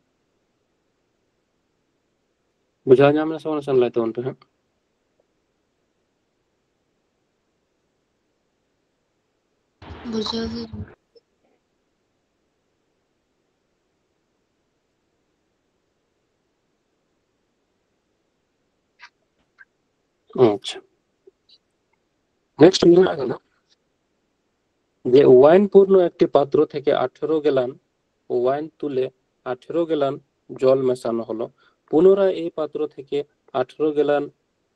বুঝা যায় আমরা সমান সামলাইতে অন্ত হ্যাঁ बुझो ही আচ্ছা নেক্সট মনে আছে না যে ওয়াইন পূর্ণ একটি পাত্র থেকে 18 গ্যালন ওয়াইন তুলে 18 গ্যালন জল মেশানো হলো পুনরায় এই পাত্র থেকে 18 গ্যালন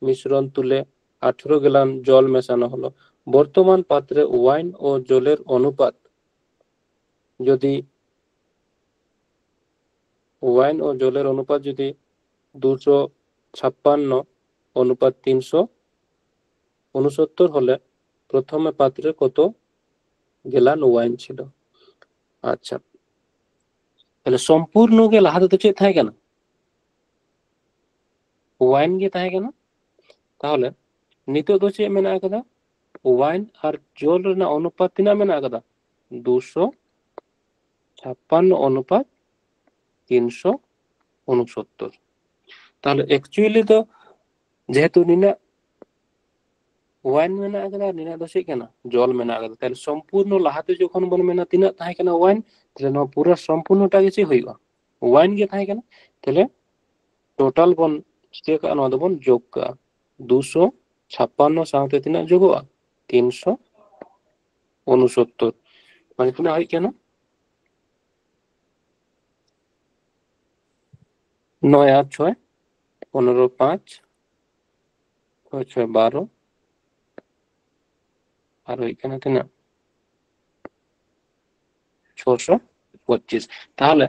মিশ্রণ তুলে 18 গ্যালন জল মেশানো হলো বর্তমান পাত্রে ওয়াইন ও জলের অনুপাত যদি ওয়াইন ও জলের অনুপাত যদি 256 অনুপাত 369 হলে প্রথমে পাত্রে কত গ্যালন ওয়াইন ছিল আচ্ছা তাহলে সম্পূর্ণ গে লাহাতে তো চেয়ে থাকে না ওয়াইন গে থাকে না তাহলে নিতো তো চেয়ে মেনা আকাদা ওয়াইন আর জল রেনা অনুপাত তিনা মেনা আকাদা 256 অনুপাত 369 তাহলে অ্যাকচুয়ালি তো যেহেতু নিনা ওয়াইন মেনা আকাদা নিনা তো চেয়ে কেনা জল মেনা আকাদা তাহলে সম্পূর্ণ লাহাতে যখন বন মেনা তিনা থাকে কেনা ওয়াইন তাহলে না পুরো সম্পূর্ণটা গেছে হইবা ওয়াইন গে থাকে কেনা তাহলে টোটাল বন চেক আনো বন যোগ কা 256 সাথে তিনা যোগা 369 মানে তিনা হয় কেন 9 আর 6 15 5 6 12 আর ওইখানে তিনা 625 তাহলে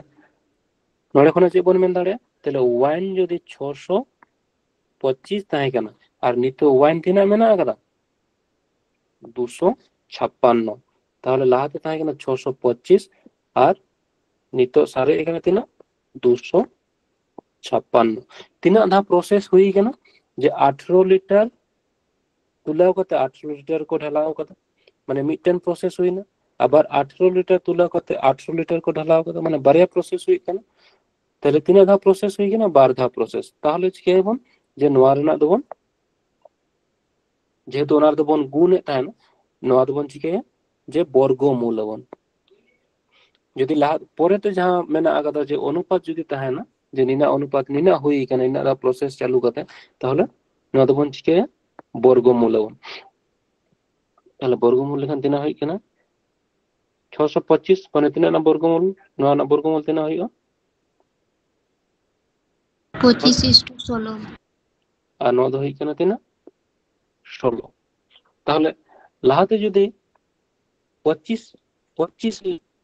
নড়ে কোন যে বন মেন দাঁড়ে তাহলে ওয়াইন যদি 625 থাকে কেন আর নিতো ওয়াইন তিনা মেনা আকাদা 256 তাহলে লাহাতে থাকে কেন 625 আর নিতো সারে এখানে তিনা 256 তিনা আধা প্রসেস হই কেন যে 18 লিটার তুলাও করতে 18 লিটার को ঢালাও করতে মানে মিডটেন প্রসেস হই না আবার 18 লিটার তুলা করতে 18 লিটার को ঢালাও করতে মানে বারিয়া প্রসেস হই কেন তাহলে তিন আধা প্রসেস হই কেন 12 ধা প্রসেস তাহলে কি হইবন যে নোয়া রেনা দবন যেহেতু ওনার দবন গুণ তাই না নোয়া দবন চিকে যে বর্গমূল হবন যদি পরে তো যাহা মেনা আগাদা যে অনুপাত যদি তাহে না যে নিনা অনুপাত নিনা হই কেন নিনা দা প্রসেস চালু করতে তাহলে নোয়া দবন চিকে বর্গমূল হবন তাহলে বর্গমূল লেখান তিনা হই কেনা 625 মানে তিনা না বর্গমূল নোয়া না বর্গমূল তিনা হইও 25:16 আর নোয়া হই কেনা তিনা 16 তাহলে লাহাতে যদি 25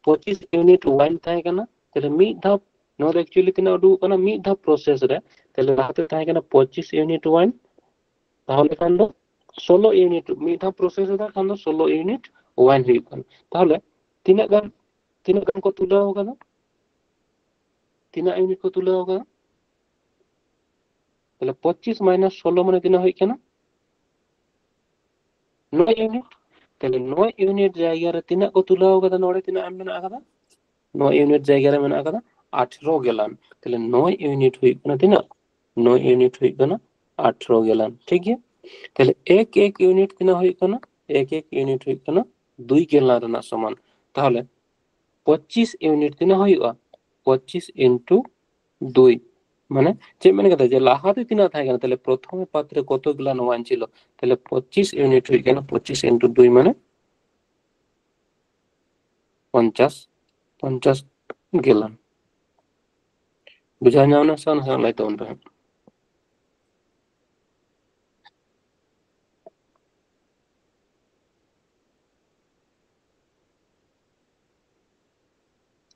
25 ইউনিট ওয়াইন থাকে কেনা তাহলে মিড ধাপ নোয়া एक्चुअली তিনা উডু কেনা মিড ধাপ প্রসেস রে তাহলে লাহাতে থাকে কেনা 25 ইউনিট ওয়াইন তাহলে খান দো 16 ইউনিট মিড ধাপ প্রসেস রে খান দো 16 ইউনিট ওয়াইন হই কেন তাহলে তিনা গান को তুলা होगा ना তিনা ইউনিট को তুলা होगा তাহলে 25 মাইনাস 16 মানে তিনা হই কেনা 9 ইউনিট তাহলে 9 ইউনিট জায়গায় তিনা को তুলা होगा না নড়ে তিনা আমনে আগাদা 9 ইউনিট জায়গায় মেনা আগাদা 18 গ্যালন তাহলে 9 ইউনিট হই কেনা তিনা 9 ইউনিট হই কেনা 18 গ্যালন ঠিক আছে তাহলে এক এক ইউনিট তিনা হই কেনা এক এক ইউনিট হই কেনা 2 গ্যালন না সমান তাহলে 25 ইউনিট তিনা হইবা 25 ইনটু 2 মানে যে মানে কথা যে লাহাতে তিনা থাকে না, তাহলে প্রথমে পাত্রে কতগুলা ওয়ান ছিল, তাহলে 25 ইউনিট হয়ে গেল। 25 ইন্টু 2 মানে 50 50 গ্যালন। বুঝা যাও না সান সান লাইতে উনবে।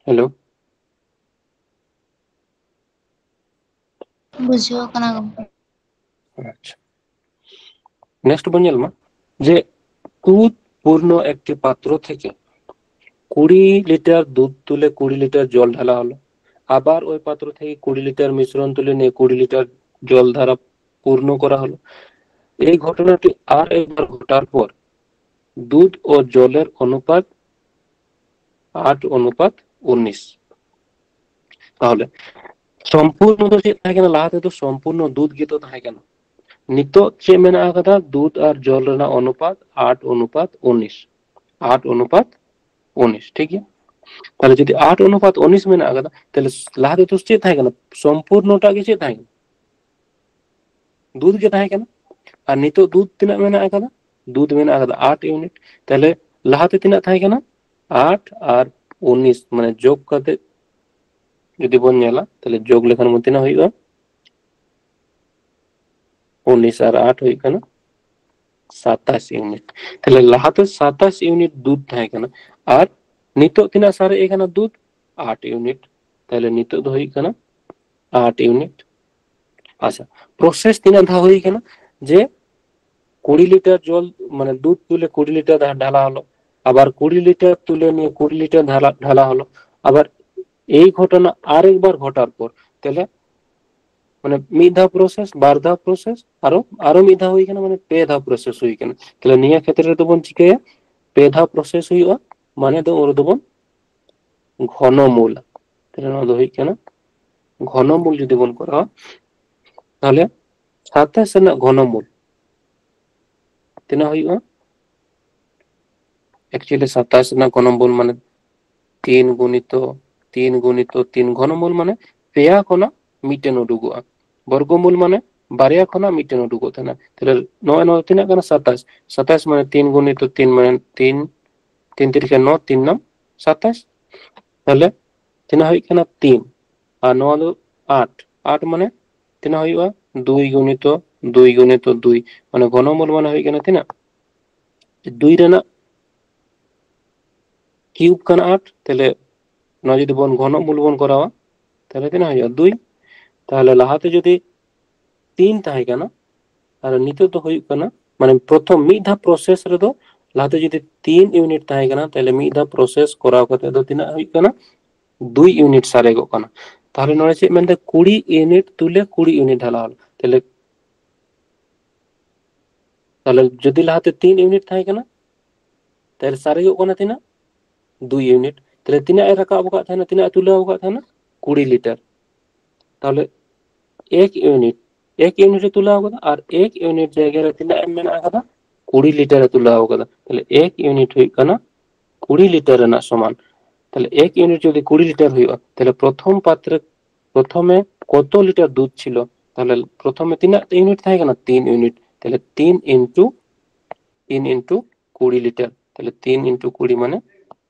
हेलो बुझो कना गंके আচ্ছা নেক্সট বঞ্জেল মা যে দুধ পূর্ণ একটি পাত্র থেকে 20 লিটার দুধ তুলে 20 লিটার জল ঢালা হলো, আবার ওই পাত্র থেকে 20 লিটার মিশ্রণ তুলে নিয়ে 20 লিটার জল দ্বারা পূর্ণ করা হলো। এই ঘটনাটি আর একবার ঘটার পর দুধ ও জলের অনুপাত 8:19। তাহলে সম্পূর্ণ তো চेक থাকে না, লাহাতে তো সম্পূর্ণ দুধ গিতো থাকে না। নিতো চेक মেনা কথা দুধ আর জল রেনা অনুপাত 8:19 8:19 ঠিক আছে। তাহলে যদি 8:19 মেনা কথা তাহলে লাহাতে তো চेक থাকে না, সম্পূর্ণটা কি চेक থাকে দুধ কে থাকে না। আর নিতো দুধ তিনা মেনা কথা দুধ মেনা কথা 8 ইউনিট। তাহলে লাহাতে তিনা থাকে না 8 আর 19 মানে যোগ করতে যদি বন নেলা তাহলে যোগ লেখার মধ্যে না হইবা 19 আর 8 হই কেন 27 ইউনিট। তাহলে লাহাতে 27 ইউনিট দুধ থাকে না, আর নিতো তিনা সারে এখানে দুধ 8 ইউনিট। তাহলে নিতো হই কেন 8 ইউনিট। আচ্ছা প্রসেস তিনা ধা হই কেন যে 20 লিটার জল মানে দুধ তুলে 20 লিটার ঢালা হলো, আবার 20 লিটার তুলে নিয়ে 20 লিটার ঢালা হলো। আবার এই ঘটনা আরেকবার ঘটার পর তাহলে মানে মিধা প্রসেস বারধা প্রসেস আরো আরো মিধা হই কেন মানে পেধা প্রসেস হই কেন। তাহলে নিয়া ক্ষেত্রে তো বন চিকে পেধা প্রসেস হইবা মানে তো ওর দেবন ঘনমূল। তাহলে না হই কেন ঘনমূল যদি বন করা তাহলে 27 না ঘনমূল তিনা হইবা एक्चुअली 27 ना घनमूल মানে 3 গুণিত 3 গুণিত 3 ঘনমূল মানে পেয়া কোনা মিটেন উডুগুয়া, বর্গমূল মানে বারিয়া কোনা মিটেন উডুগো থানা। তাহলে 9 9 তিনা কেন 27 27 মানে 3 গুণিত 3 মানে 3 3 3 9 3 নাম 27। তাহলে তিনা হই কেনা 3 আর 9 8 8 মানে তিনা হইবা 2 গুণিত 2 গুণিত 2 মানে ঘনমূল মানে হই কেনা তিনা 2 রেনা কিউব কানা 8। তাহলে না যদি বন ঘনমূল বন করাওয়া তাহলে তিনা হইবা 2। তাহলে লাহাতে যদি 3 তাহে কেনা আর নিতে তো হই কেনা মানে প্রথম মিধা প্রসেস রে তো লাহাতে যদি 3 ইউনিট তাহে কেনা তাহলে মিধা প্রসেস করাও কতে তো তিনা হই কেনা 2 ইউনিট সারে গো কেনা। তাহলে নয় চेक মেনতে 20 ইউনিট তুলে 20 ইউনিট ঢালা হল। তাহলে তাহলে যদি লাহাতে 3 ইউনিট তাহে কেনা তাহলে সারে গো কেনা তিনা 2 ইউনিট। তাহলে তিনা এ রাখা অবকা থানা তিনা তুলে অবকা থানা 20 লিটার। তাহলে 1 ইউনিট 1 ইউনিটে তুলা होगा আর 1 ইউনিট জায়গায় তিনা এম মেনা কথা 20 লিটারে তুলা होगा। তাহলে 1 ইউনিট হই কানা 20 লিটার না সমান। তাহলে 1 ইউনিট যদি 20 লিটার হইবা তাহলে প্রথম পাত্রে প্রথমে কত লিটার দুধ ছিল, তাহলে প্রথমে তিনা ইউনিট থাকে না 3 ইউনিট। তাহলে 3 ইনটু 20 লিটার। তাহলে 3 ইনটু 20 মানে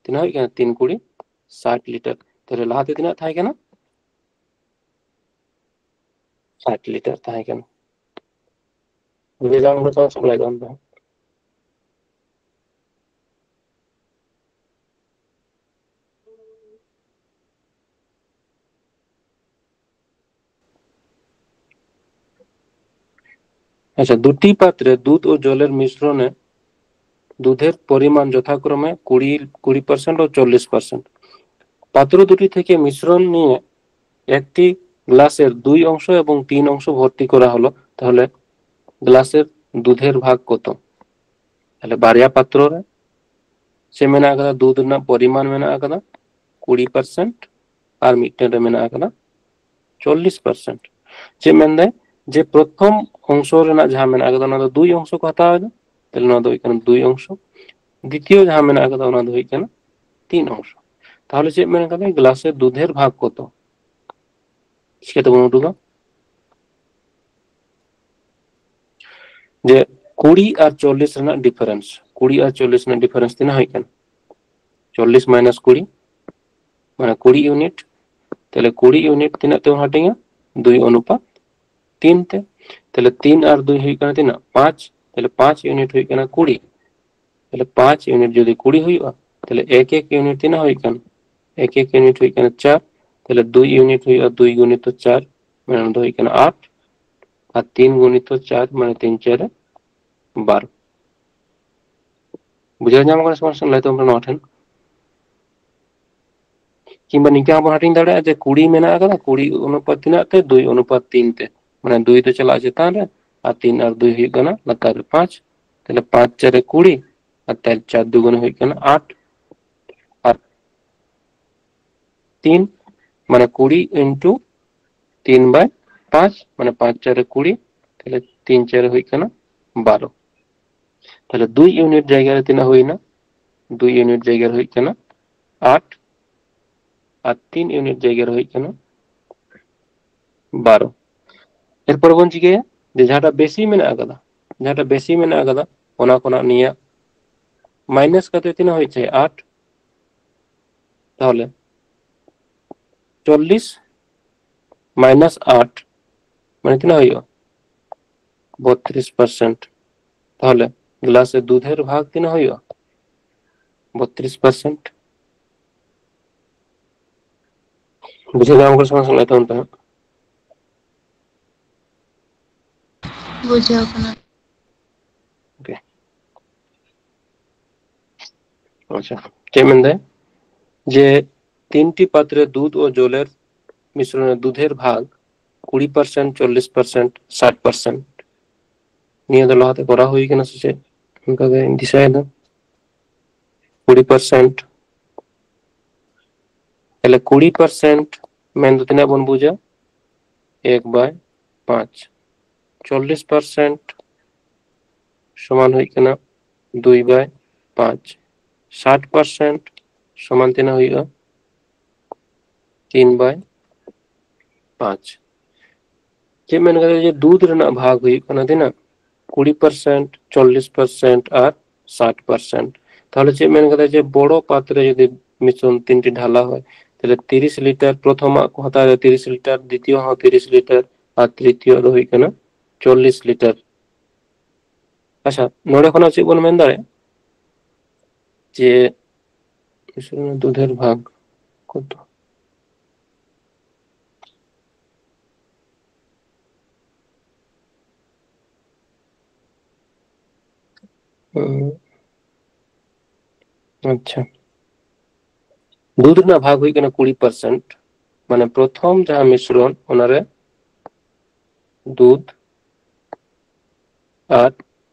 তিনা হই কেনা 3 20 60 লিটার। তাহলে লাহাতে তিনা থাকে না 60 লিটার থাকে কেন বুঝে যাও আমরা তো সব লাগাম। আচ্ছা দুটি পাত্রে দুধ ও জলের মিশ্রণে দুধের পরিমাণ যথাক্রমে 20% ও 40%। পাত্র দুটি থেকে মিশ্রণ নিয়ে একটি গ্লাসের 2 অংশ এবং 3 অংশ ভর্তি করা হলো, তাহলে গ্লাসের দুধের ভাগ কত। তাহলে বারিয়া পাত্ররে সে মেনা আকাদা দুধ না পরিমাণ মেনা আকাদা 20% আর মিটেন রে মেনা আকাদা 40%। যে মেন দেয় যে প্রথম অংশ রেনা যাহা মেনা আকাদা না 2 অংশ को हटा है তাহলে না দই কেন 2 অংশ, দ্বিতীয় যাহা মেনা আকাদা না দই কেন 3 অংশ। তাহলে যে মেনা আকাদা গ্লাসের দুধের ভাগ কত সেটা বলুন তো। যে 20 আর 40 ᱨᱮᱱᱟᱜ ᱰᱤᱯᱷᱟᱨᱮন্স 20 আর 40 ᱨᱮᱱᱟᱜ ᱰᱤᱯᱷᱟᱨᱮন্স ᱛᱤᱱᱟᱹᱜ ᱦᱩᱭᱩᱜ ᱠᱟᱱᱟ 40 माइनस 20 মানে 20 ইউনিট তাহলে 20 ইউনিট তিনাগ তে হাটিঙা 2 অনুপাত 3 তে তাহলে 3 আর 2 হই কানা তিনা 5 তাহলে 5 ইউনিট হই কানা 20 তাহলে 5 ইউনিট যদি 20 হইবা তাহলে 1 1 ইউনিট তিনা হই কানা 1 1 ইউনিট হই কানা 4 তাহলে 2 ইউনিট হইবা 2 গুণিত 4 মানে হই কানা 8 আর 3 গুণিত 4 মানে 3 4 12 বুঝা যাম কোন সমস্যা লাই তোমরা নঠেন কিংবা নিকা আমরা হাটিং দাঁড়া যে 20 মেনা আকাদা 20 অনুপাত তিনাগ তে 2 অনুপাত 3 তে মানে 2 তো চলা চেতান রে আর 3 আর 2 হই কানা লাতার 5 তাহলে 5 4 20 আর 4 2 গুণ হই কানা 8 আর 3 মানে 20 ইনটু 3/5 মানে 5 4 20 তাহলে 3 4 হই কানা 12 তাহলে 2 ইউনিট জায়গা রে তিনা হই না 2 ইউনিট জায়গা রে হই কানা 8 আর 3 ইউনিট জায়গা রে হই কানা 12 এরপর বন চিকে যে যাটা বেশি মেনা আকাদা যাটা বেশি মেনা আকাদা ওনা কোনা নিয়া মাইনাস কত তিনা হইছে 8 তাহলে 40 মাইনাস 8 মানে তিনা হইও 32% তাহলে গ্লাসে দুধের ভাগ তিনা হইও 32% বুঝে গেলাম কোন সমস্যা নাই তখন বুঝাও কেন ওকে আচ্ছা কেমন দেয় যে তিনটি পাত্রে দুধ ও জলের মিশ্রণে দুধের ভাগ 20% 40% 60% নিয়ে তো লহাতে করা হই কিনা সে উনকাকে দিশায় না 20% তাহলে 20% মেন তো তিনা বন বুঝা 1/5 40% সমান হই কিনা 2/5 60% সমান তিনা হইয়া 3/5 যে মেন করে যে দুধ রেনা ভাগ হই কিনা তিনা 20% 40% আর 60% তাহলে যে মেন করে যে বড় পাত্রে যদি মিশ্রণ তিনটি ঢালা হয় তাহলে 30 লিটার প্রথম হতা 30 লিটার দ্বিতীয় 30 লিটার আর তৃতীয় হই কিনা 40 লিটার আচ্ছা নড়ে কোন আছে কোন মেন দাঁড়ে যে মিশ্রণে দুধের ভাগ কত আচ্ছা দুধ না ভাগ হই কিনা 20% মানে প্রথম যাহা মিশ্রণ ওনারে দুধ আর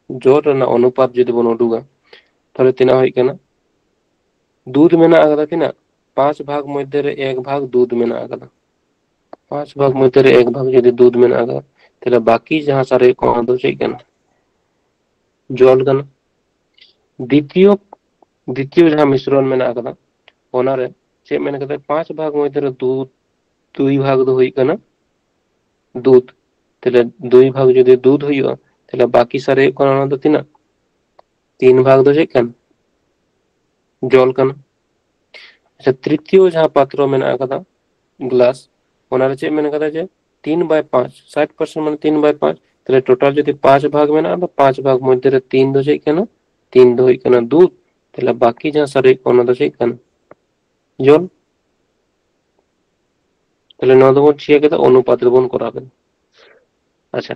জল না অনুপাত যদি বন উডুগা তাহলে তিনা হই কিনা दूध में ना आगदा थी ना 5 भाग मध्य रे 1 भाग दूध में ना आगदा 5 भाग मध्य रे 1 भाग यदि दूध में ना आगदा तेला बाकी जहां सारे कौन दो चाहिए ना जल गन द्वितीय द्वितीय जहां मिश्रण में ना आगदा ओना रे से मैंने कहते 5 भाग मध्य रे दूध 2 भाग दो होई कना दूध तेला 2 भाग यदि दूध होइयो तेला बाकी सारे कौन दो थी ना 3 भाग दो चाहिए कन जल कन अच्छा तृतीय जहां पात्र में आगदा ग्लास ओनारे चे मैंने कहा जे 3/5 60% মানে 3/5 তাহলে টোটাল যদি 5 ভাগ में ना 5 ভাগ মধ্যে 3 দো চাই কেন 3 দো কেন দুধ তাহলে বাকি যা সারে কোন দো চাই কেন জল তাহলে নদবন ছিয়া কে অনুপাত বন করাবেন আচ্ছা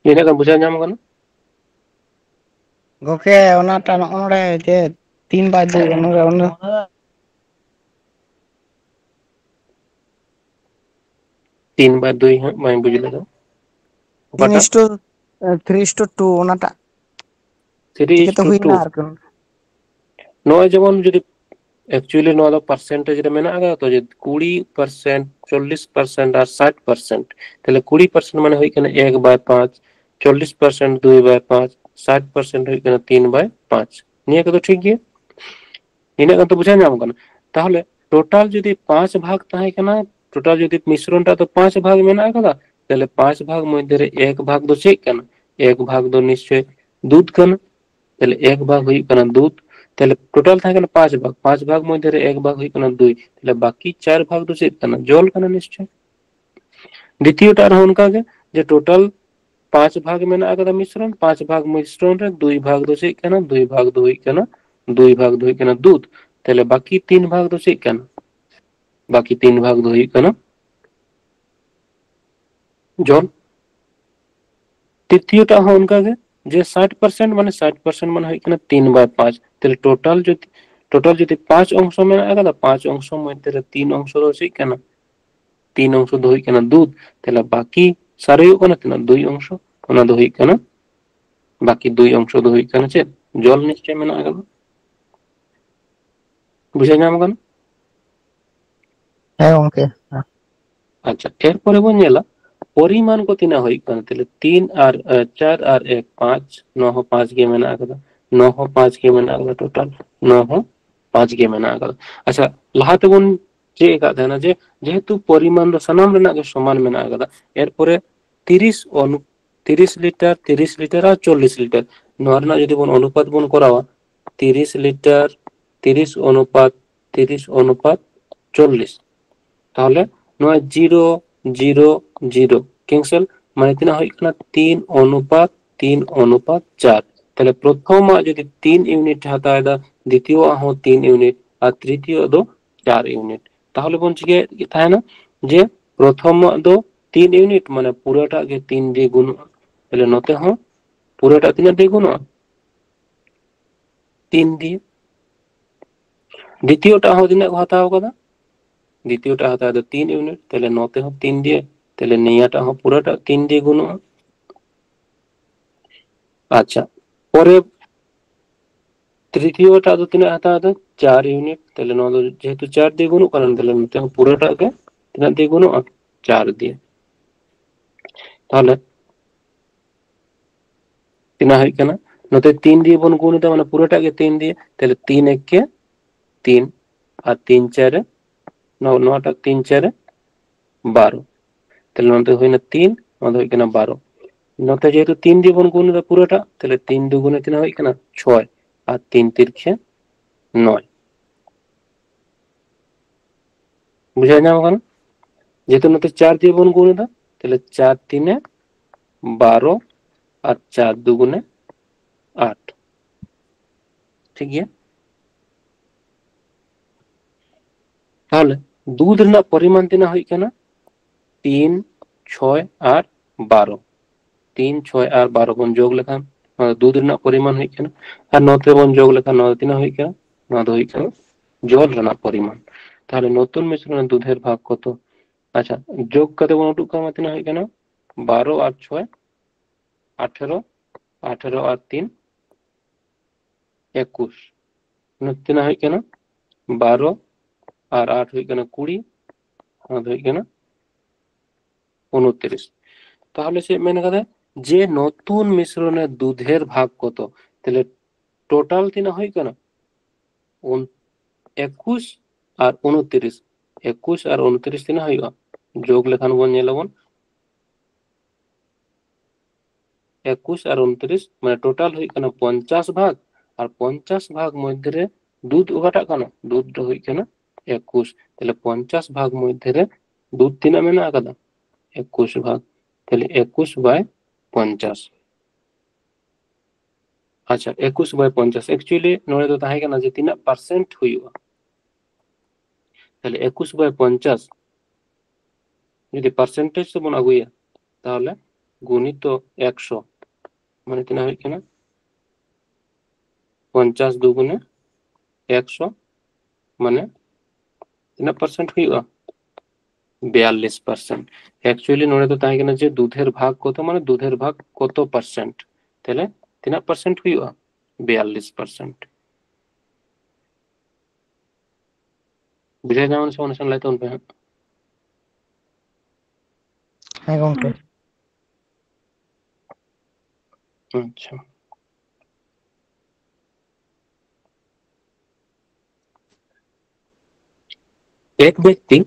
এটা কেন বুঝা যাম কেন गोके ओनाटा नोड़े जे 3/2 ओनरे ओन 3/2 है मैं बुझले तो 3:2 ओनाटा 3 ठीक है तो हुई ना आर कोन नय जेमन যদি एक्चुअली नो द परसेंटेज रे मेना आगा तो जे 20% 40% আর 60% তাহলে 20% মানে হই কেন 1/5 40% 2/5 60% হই কেন 3/5 নিয়ে কত ঠিক গিয়ে ইনা কত বুঝা যাম কেন তাহলে টোটাল যদি 5 ভাগ তাহে কেন টোটাল যদি মিশ্রণটা তো 5 ভাগ মেনা আगा তাহলে 5 ভাগ মধ্যে 1 ভাগ তো চেক কেন 1 ভাগ তো নিশ্চয় দুধ কেন তাহলে 1 ভাগ হই কেন দুধ তাহলে টোটাল থাকে না 5 ভাগ 5 ভাগ মধ্যে 1 ভাগ হই কেন 2 তাহলে বাকি 4 ভাগ তো চেক কেন জল কেন নিশ্চয় দ্বিতীয়টা আর অনকাগে যে টোটাল 5 ভাগ মেনা আকাदा मिश्रण 5 भाग मिश्रण रे 2 भाग दो से केना 2 भाग दो हुई केना 2 भाग दो हुई केना दूध তাহলে বাকি 3 भाग दो से केना বাকি 3 भाग दो हुई केना জল তৃতীয়টা অনকাগে যে 60% মানে 60% মানে হয় কেনা 3/5 তাহলে টোটাল যদি 5 অংশ মেনা আকাदा 5 অংশ মধ্যে 3 অংশ রয়েছে কেনা 3 অংশ দো हुई केना दूध তাহলে বাকি সারে কোনা কেনা 2 অংশ ওনা দো हुई केना বাকি 2 অংশ দো हुई केना চে জল নিশ্চয় মেনা আকাदा বুঝা যাম কেন হ্যাঁ গঙ্কে আচ্ছা এরপরে বন নেলা পরিমাণ কত না হয় কারণ তাহলে 3 আর 4 আর 1 5 9 5 गे মেনা আকাदा 9 5 गे মেনা আকাदा টোটাল 9 5 गे মেনা আকাदा আচ্ছা লাহাতে বন যে একা না যে যেহেতু পরিমাণ দ সমান মেনা গে সমান মেনা আকাदा এরপরে 30 লিটার 30 লিটার আর 40 লিটার নরনা যদি বন অনুপাত বন করাওয়া 30 লিটার 30 অনুপাত 30 অনুপাত 40 তাহলে নয় 0 0 0 ক্যান্সেল মানে তিনা হয় না 3 অনুপাত 3 অনুপাত 4 তাহলে প্রথম যদি 3 ইউনিট হাতায় দা দ্বিতীয় আহ 3 ইউনিট আর তৃতীয় দো 4 ইউনিট তাহলে বলছি কি তাই না যে প্রথম দো 3 ইউনিট মানে পুরোটা কে 3 দিয়ে গুণ তাহলে নতে হ পুরোটা 3 দিয়ে গুণ 3 দিয়ে দ্বিতীয়টা আহ দিনে হাতাও কথা দ্বিতীয়টা হাতে আছে 3 ইউনিট তাহলে 9 তে হোক 3 দিয়ে তাহলে নিয়াটা হোক পুরোটা 3 দিয়ে গুণ আচ্ছা পরে তৃতীয়টা তো তিনে হাতে আছে 4 ইউনিট তাহলে 9 যেহেতু 4 দিয়ে গুণ করেন তাহলে নিতে হবে পুরোটাকে 3 দিয়ে গুণ 4 দিয়ে তাহলে তিনা হয় কেন নতে 3 দিয়ে বন গুণ দিতে মানে পুরোটাকে 3 দিয়ে তাহলে 3 1 কে 3 আর 3 4 9 টা 3 4 12 তাহলে নতে হয় না 3 নতে হয় কেন 12 নতে যেহেতু 3 দিয়ে বন গুণ পুরোটা তাহলে 3 দুগুণে 3 হয় কেন 6 আর 3 তিরকে 9 বুঝা যাবে কেন যেহেতু নতে 4 দিয়ে বন গুণ তাহলে 4 3 12 আর 4 দুগুণে 8 ঠিক আছে তাহলে দুধ রেনার পরিমাণ তিনা হয় কেন 3 6 আর 12 3 6 আর 12 বন যোগ লেখান দুধ রেনার পরিমাণ হয় কেন আর নতে বন যোগ লেখান 9 তিনা হয় কেন 9 হয় কেন জল রেনার পরিমাণ তাহলে নতুন মিশ্রণে দুধের ভাগ কত আচ্ছা যোগ কত বন উঠুক কামাতে না হয় কেন 12 আর 6 18 18 আর 3 21 নতে না হয় কেন 12 আর 8 হয় কেন 20 আর হয় কেন 29 তাহলে সে মেনে কথা যে নতুন মিশ্রণে দুধের ভাগ কত তাহলে টোটাল তিনা হয় কেন 21 আর 29 21 আর 29 তিনা হইবা যোগ লেখান বন নেলবন 21 আর 29 মানে টোটাল হই কেন 50 ভাগ আর 50 ভাগ মধ্যে দুধ ওটা কেন দুধ হই কেন 21 তাহলে 50 ভাগ মধ্যে দুধ তিনা মেনা আকাদা 21 ভাগ তাহলে 21/50 আচ্ছা 21/50 एक्चुअली নড়ে তো তাহে কেন যে 3% হইবা তাহলে 21/50 যদি পার্সেন্টেজ তো বন আগুইয়া তাহলে গুণিত 100 মানে তিনা হই কেন 50 দুগুণে 100 মানে 3% হইবা 42% एक्चुअली নড়ে তো তাহে কেন যে দুধের ভাগ কত মানে দুধের ভাগ কত পার্সেন্ট তাহলে 3% হইবা 42% বুঝা যাওয়ান সমান লাইতো হ্যাঁ গঙ্কে আচ্ছা एक व्यक्ति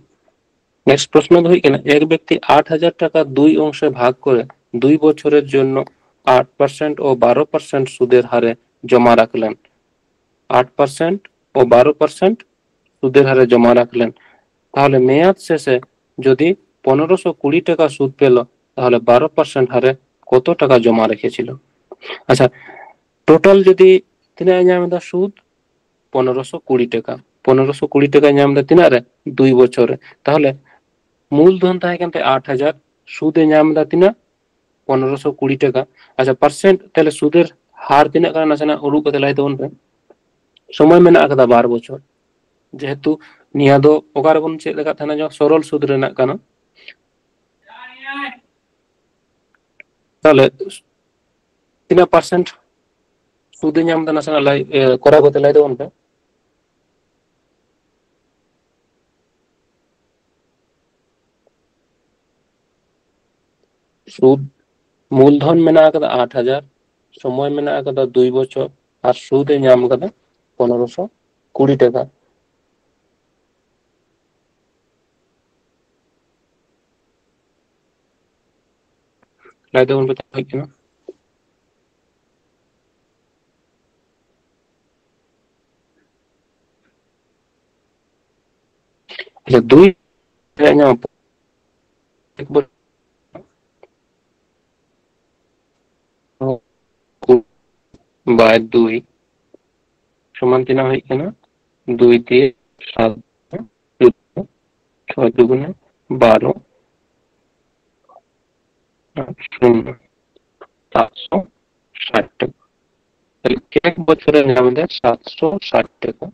নেক্সট প্রশ্ন হই কেনা এক ব্যক্তি 8,000 টাকা দুই অংশে ভাগ করে 2 বছরের জন্য 8% ও 12% সুদের হারে জমা রাখলেন। 8% ও 12% সুদের হারে জমা রাখলেন। তাহলে মেয়াদ শেষে যদি 1520 টাকা সুদ পেল তাহলে 12% হারে কত টাকা জমা রেখেছিল? আচ্ছা, টোটাল যদি তিনায় ñamda সুদ 1520 টাকা, 1520 টাকা ñamda তিনারে 2 বছরে, তাহলে মূলধন তাহে কিন্তু 8,000, সুদে ñamda তিনা 1520 টাকা। আচ্ছা, পার্সেন্ট তাহলে সুদের হার তিনা কারণ আছে না উরু কতে লাই তখন সময় মেনা আকদা 12 বছর, যেহেতু নিয়া দো ওকার বন চেদ লেখা থানা जो সরল সুদ রেনা কানা, তাহলে তিনা পার্সেন্ট সুদে ñamda নাসনা লাই করা কতে লাই তখন সুদ মূলধন মেনা আকদা 8,000, সময় মেনা আকদা 2 বছর, আর সুদে ñam আকদা 1520 টাকা। লাই তখন হয় কিনা আচ্ছা, 2 ñam এক বছর বাই 2 সমান কিনা হয় কিনা 2 দিয়ে 7, 6 দুগুণে 12, 0, 760 টাকা। তাহলে এক বছরের আমাদের 760 টাকা।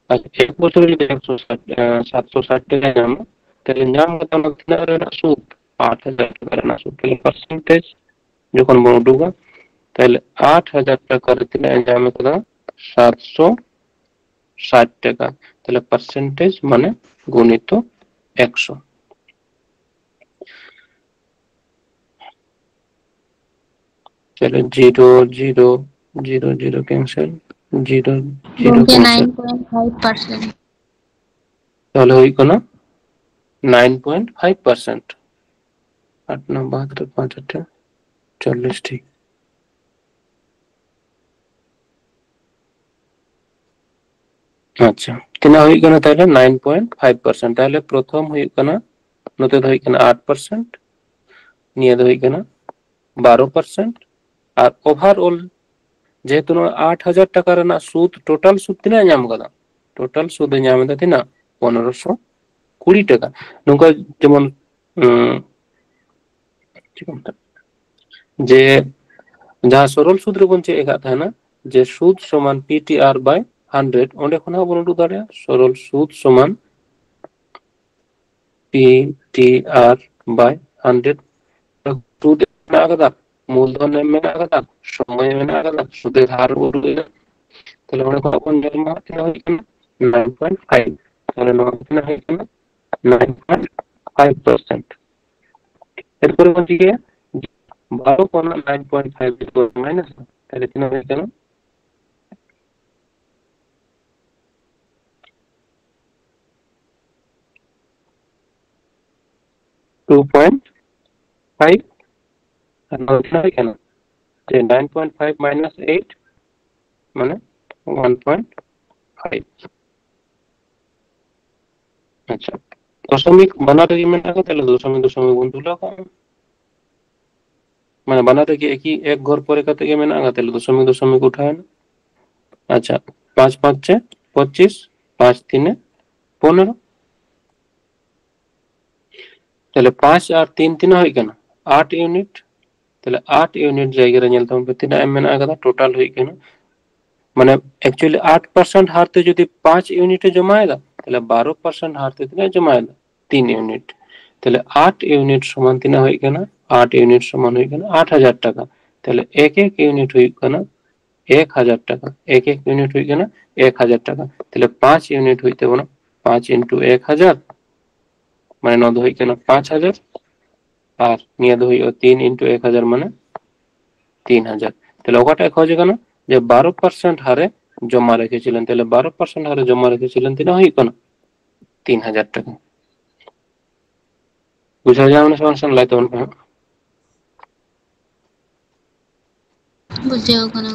আচ্ছা, এক বছরে যদি 760 টাকা নাম, তাহলে নাম আমাদের সুদ 8,000 টাকার না সুদ, তাহলে পার্সেন্টেজ যখন বড়ুগা তাহলে 8,000 টাকার নামে কত 760 টাকা, তাহলে পার্সেন্টেজ মানে গুণিত 100। তাহলে 0 0 0 0 ক্যান্সেল, 0 0 क्योंकि ক্যান্সেল, 9.5%। তাহলে হই কোন 9.5%। 8 9 72 5 8 40 ঠিক। আচ্ছা, কিনা হই কোন তাহলে 9.5%। তাহলে প্রথম হই কোন নতে হই কোন 8%, নিয়ে হই কোন 12%, আর ওভারঅল যেহেতু 8,000 টাকার না সুদ টোটাল সুদ তিনা ñam কদা, টোটাল সুদ ñam দা তিনা 1520 টাকা। নৌকা যেমন যে যা সরল সূত্রে বলছে একা থাকে না যে সুদ সমান পিটিআর বাই 100, ওঁডে কোন বলুন দাঁড়া সরল সুদ সমান পিটিআর বাই 100। সুদ মেনা আকদা, মূলধন মেনা আকদা, সময় মেনা আকদা, সুদের হার বলুন, তাহলে আমরা কখন জন্ম হয় 9.5, তাহলে নয় হয় 9.5%। এরপরে বলছি কি 12 কোণ 9.5 মাইনাস, তাহলে তিন হবে কেন 2.5, আর 9 হয় কেন যে 9.5 মাইনাস 8 মানে 1.5। আচ্ছা, দশমিক বানাতে কি মেনা का তাহলে দশমিক দশমিক গুণ তুলা মানে বানাতে কি একই এক ঘর পরে কাতে কি মেনা তাহলে দশমিক দশমিক উঠায় না। আচ্ছা, 5 5 25, 5 3 15, তাহলে 5 আর 3 3 হয় কেন 8 ইউনিট, তাহলে 8 ইউনিট জায়গায় ñelta হবে তিনা এম মেনা কথা টোটাল হই কেন মানে एक्चुअली 8% হারতে যদি 5 ইউনিটে জমায় দাও তাহলে 12% হারতে তিনা জমায় দাও 3 ইউনিট, তাহলে 8 ইউনিট সমান তিনা হই কেন 8 ইউনিট সমান হই কেন 8,000 টাকা। তাহলে এক এক ইউনিট হই কেন 1,000 টাকা, এক এক ইউনিট হই কেন 1,000 টাকা। তাহলে 5 ইউনিট হইতে বলো 5 ইনটু 1,000 মানে নদ হই কেন 5,000, আর নিয়ে হই 3 ইনটু 1,000 মানে 3,000। তাহলে ওটা খোঁজে কেন যে 12% হারে জমা রেখেছিলেন, তাহলে 12% হারে জমা রেখেছিলেন তিনা হই কেন 3,000 টাকা। बुझाव ᱧᱟᱢ ᱮᱱᱟ ᱥᱮ ᱵᱟᱝ ᱞᱟᱹᱭ ᱛᱟᱵᱚᱱ ᱯᱮ ᱦᱟᱸᱜ बुझाव कना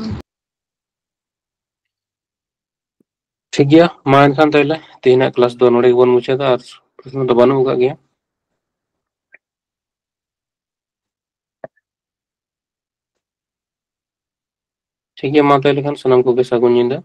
ठीक गया मा एनखान ताहले तेहनाग क्लास दो नोडे गेबोन मुचादा आर प्रश्न दो बानुग आकाद गया ठीक गया मा ताहले खान सानाम कोगे सागुन ñिदा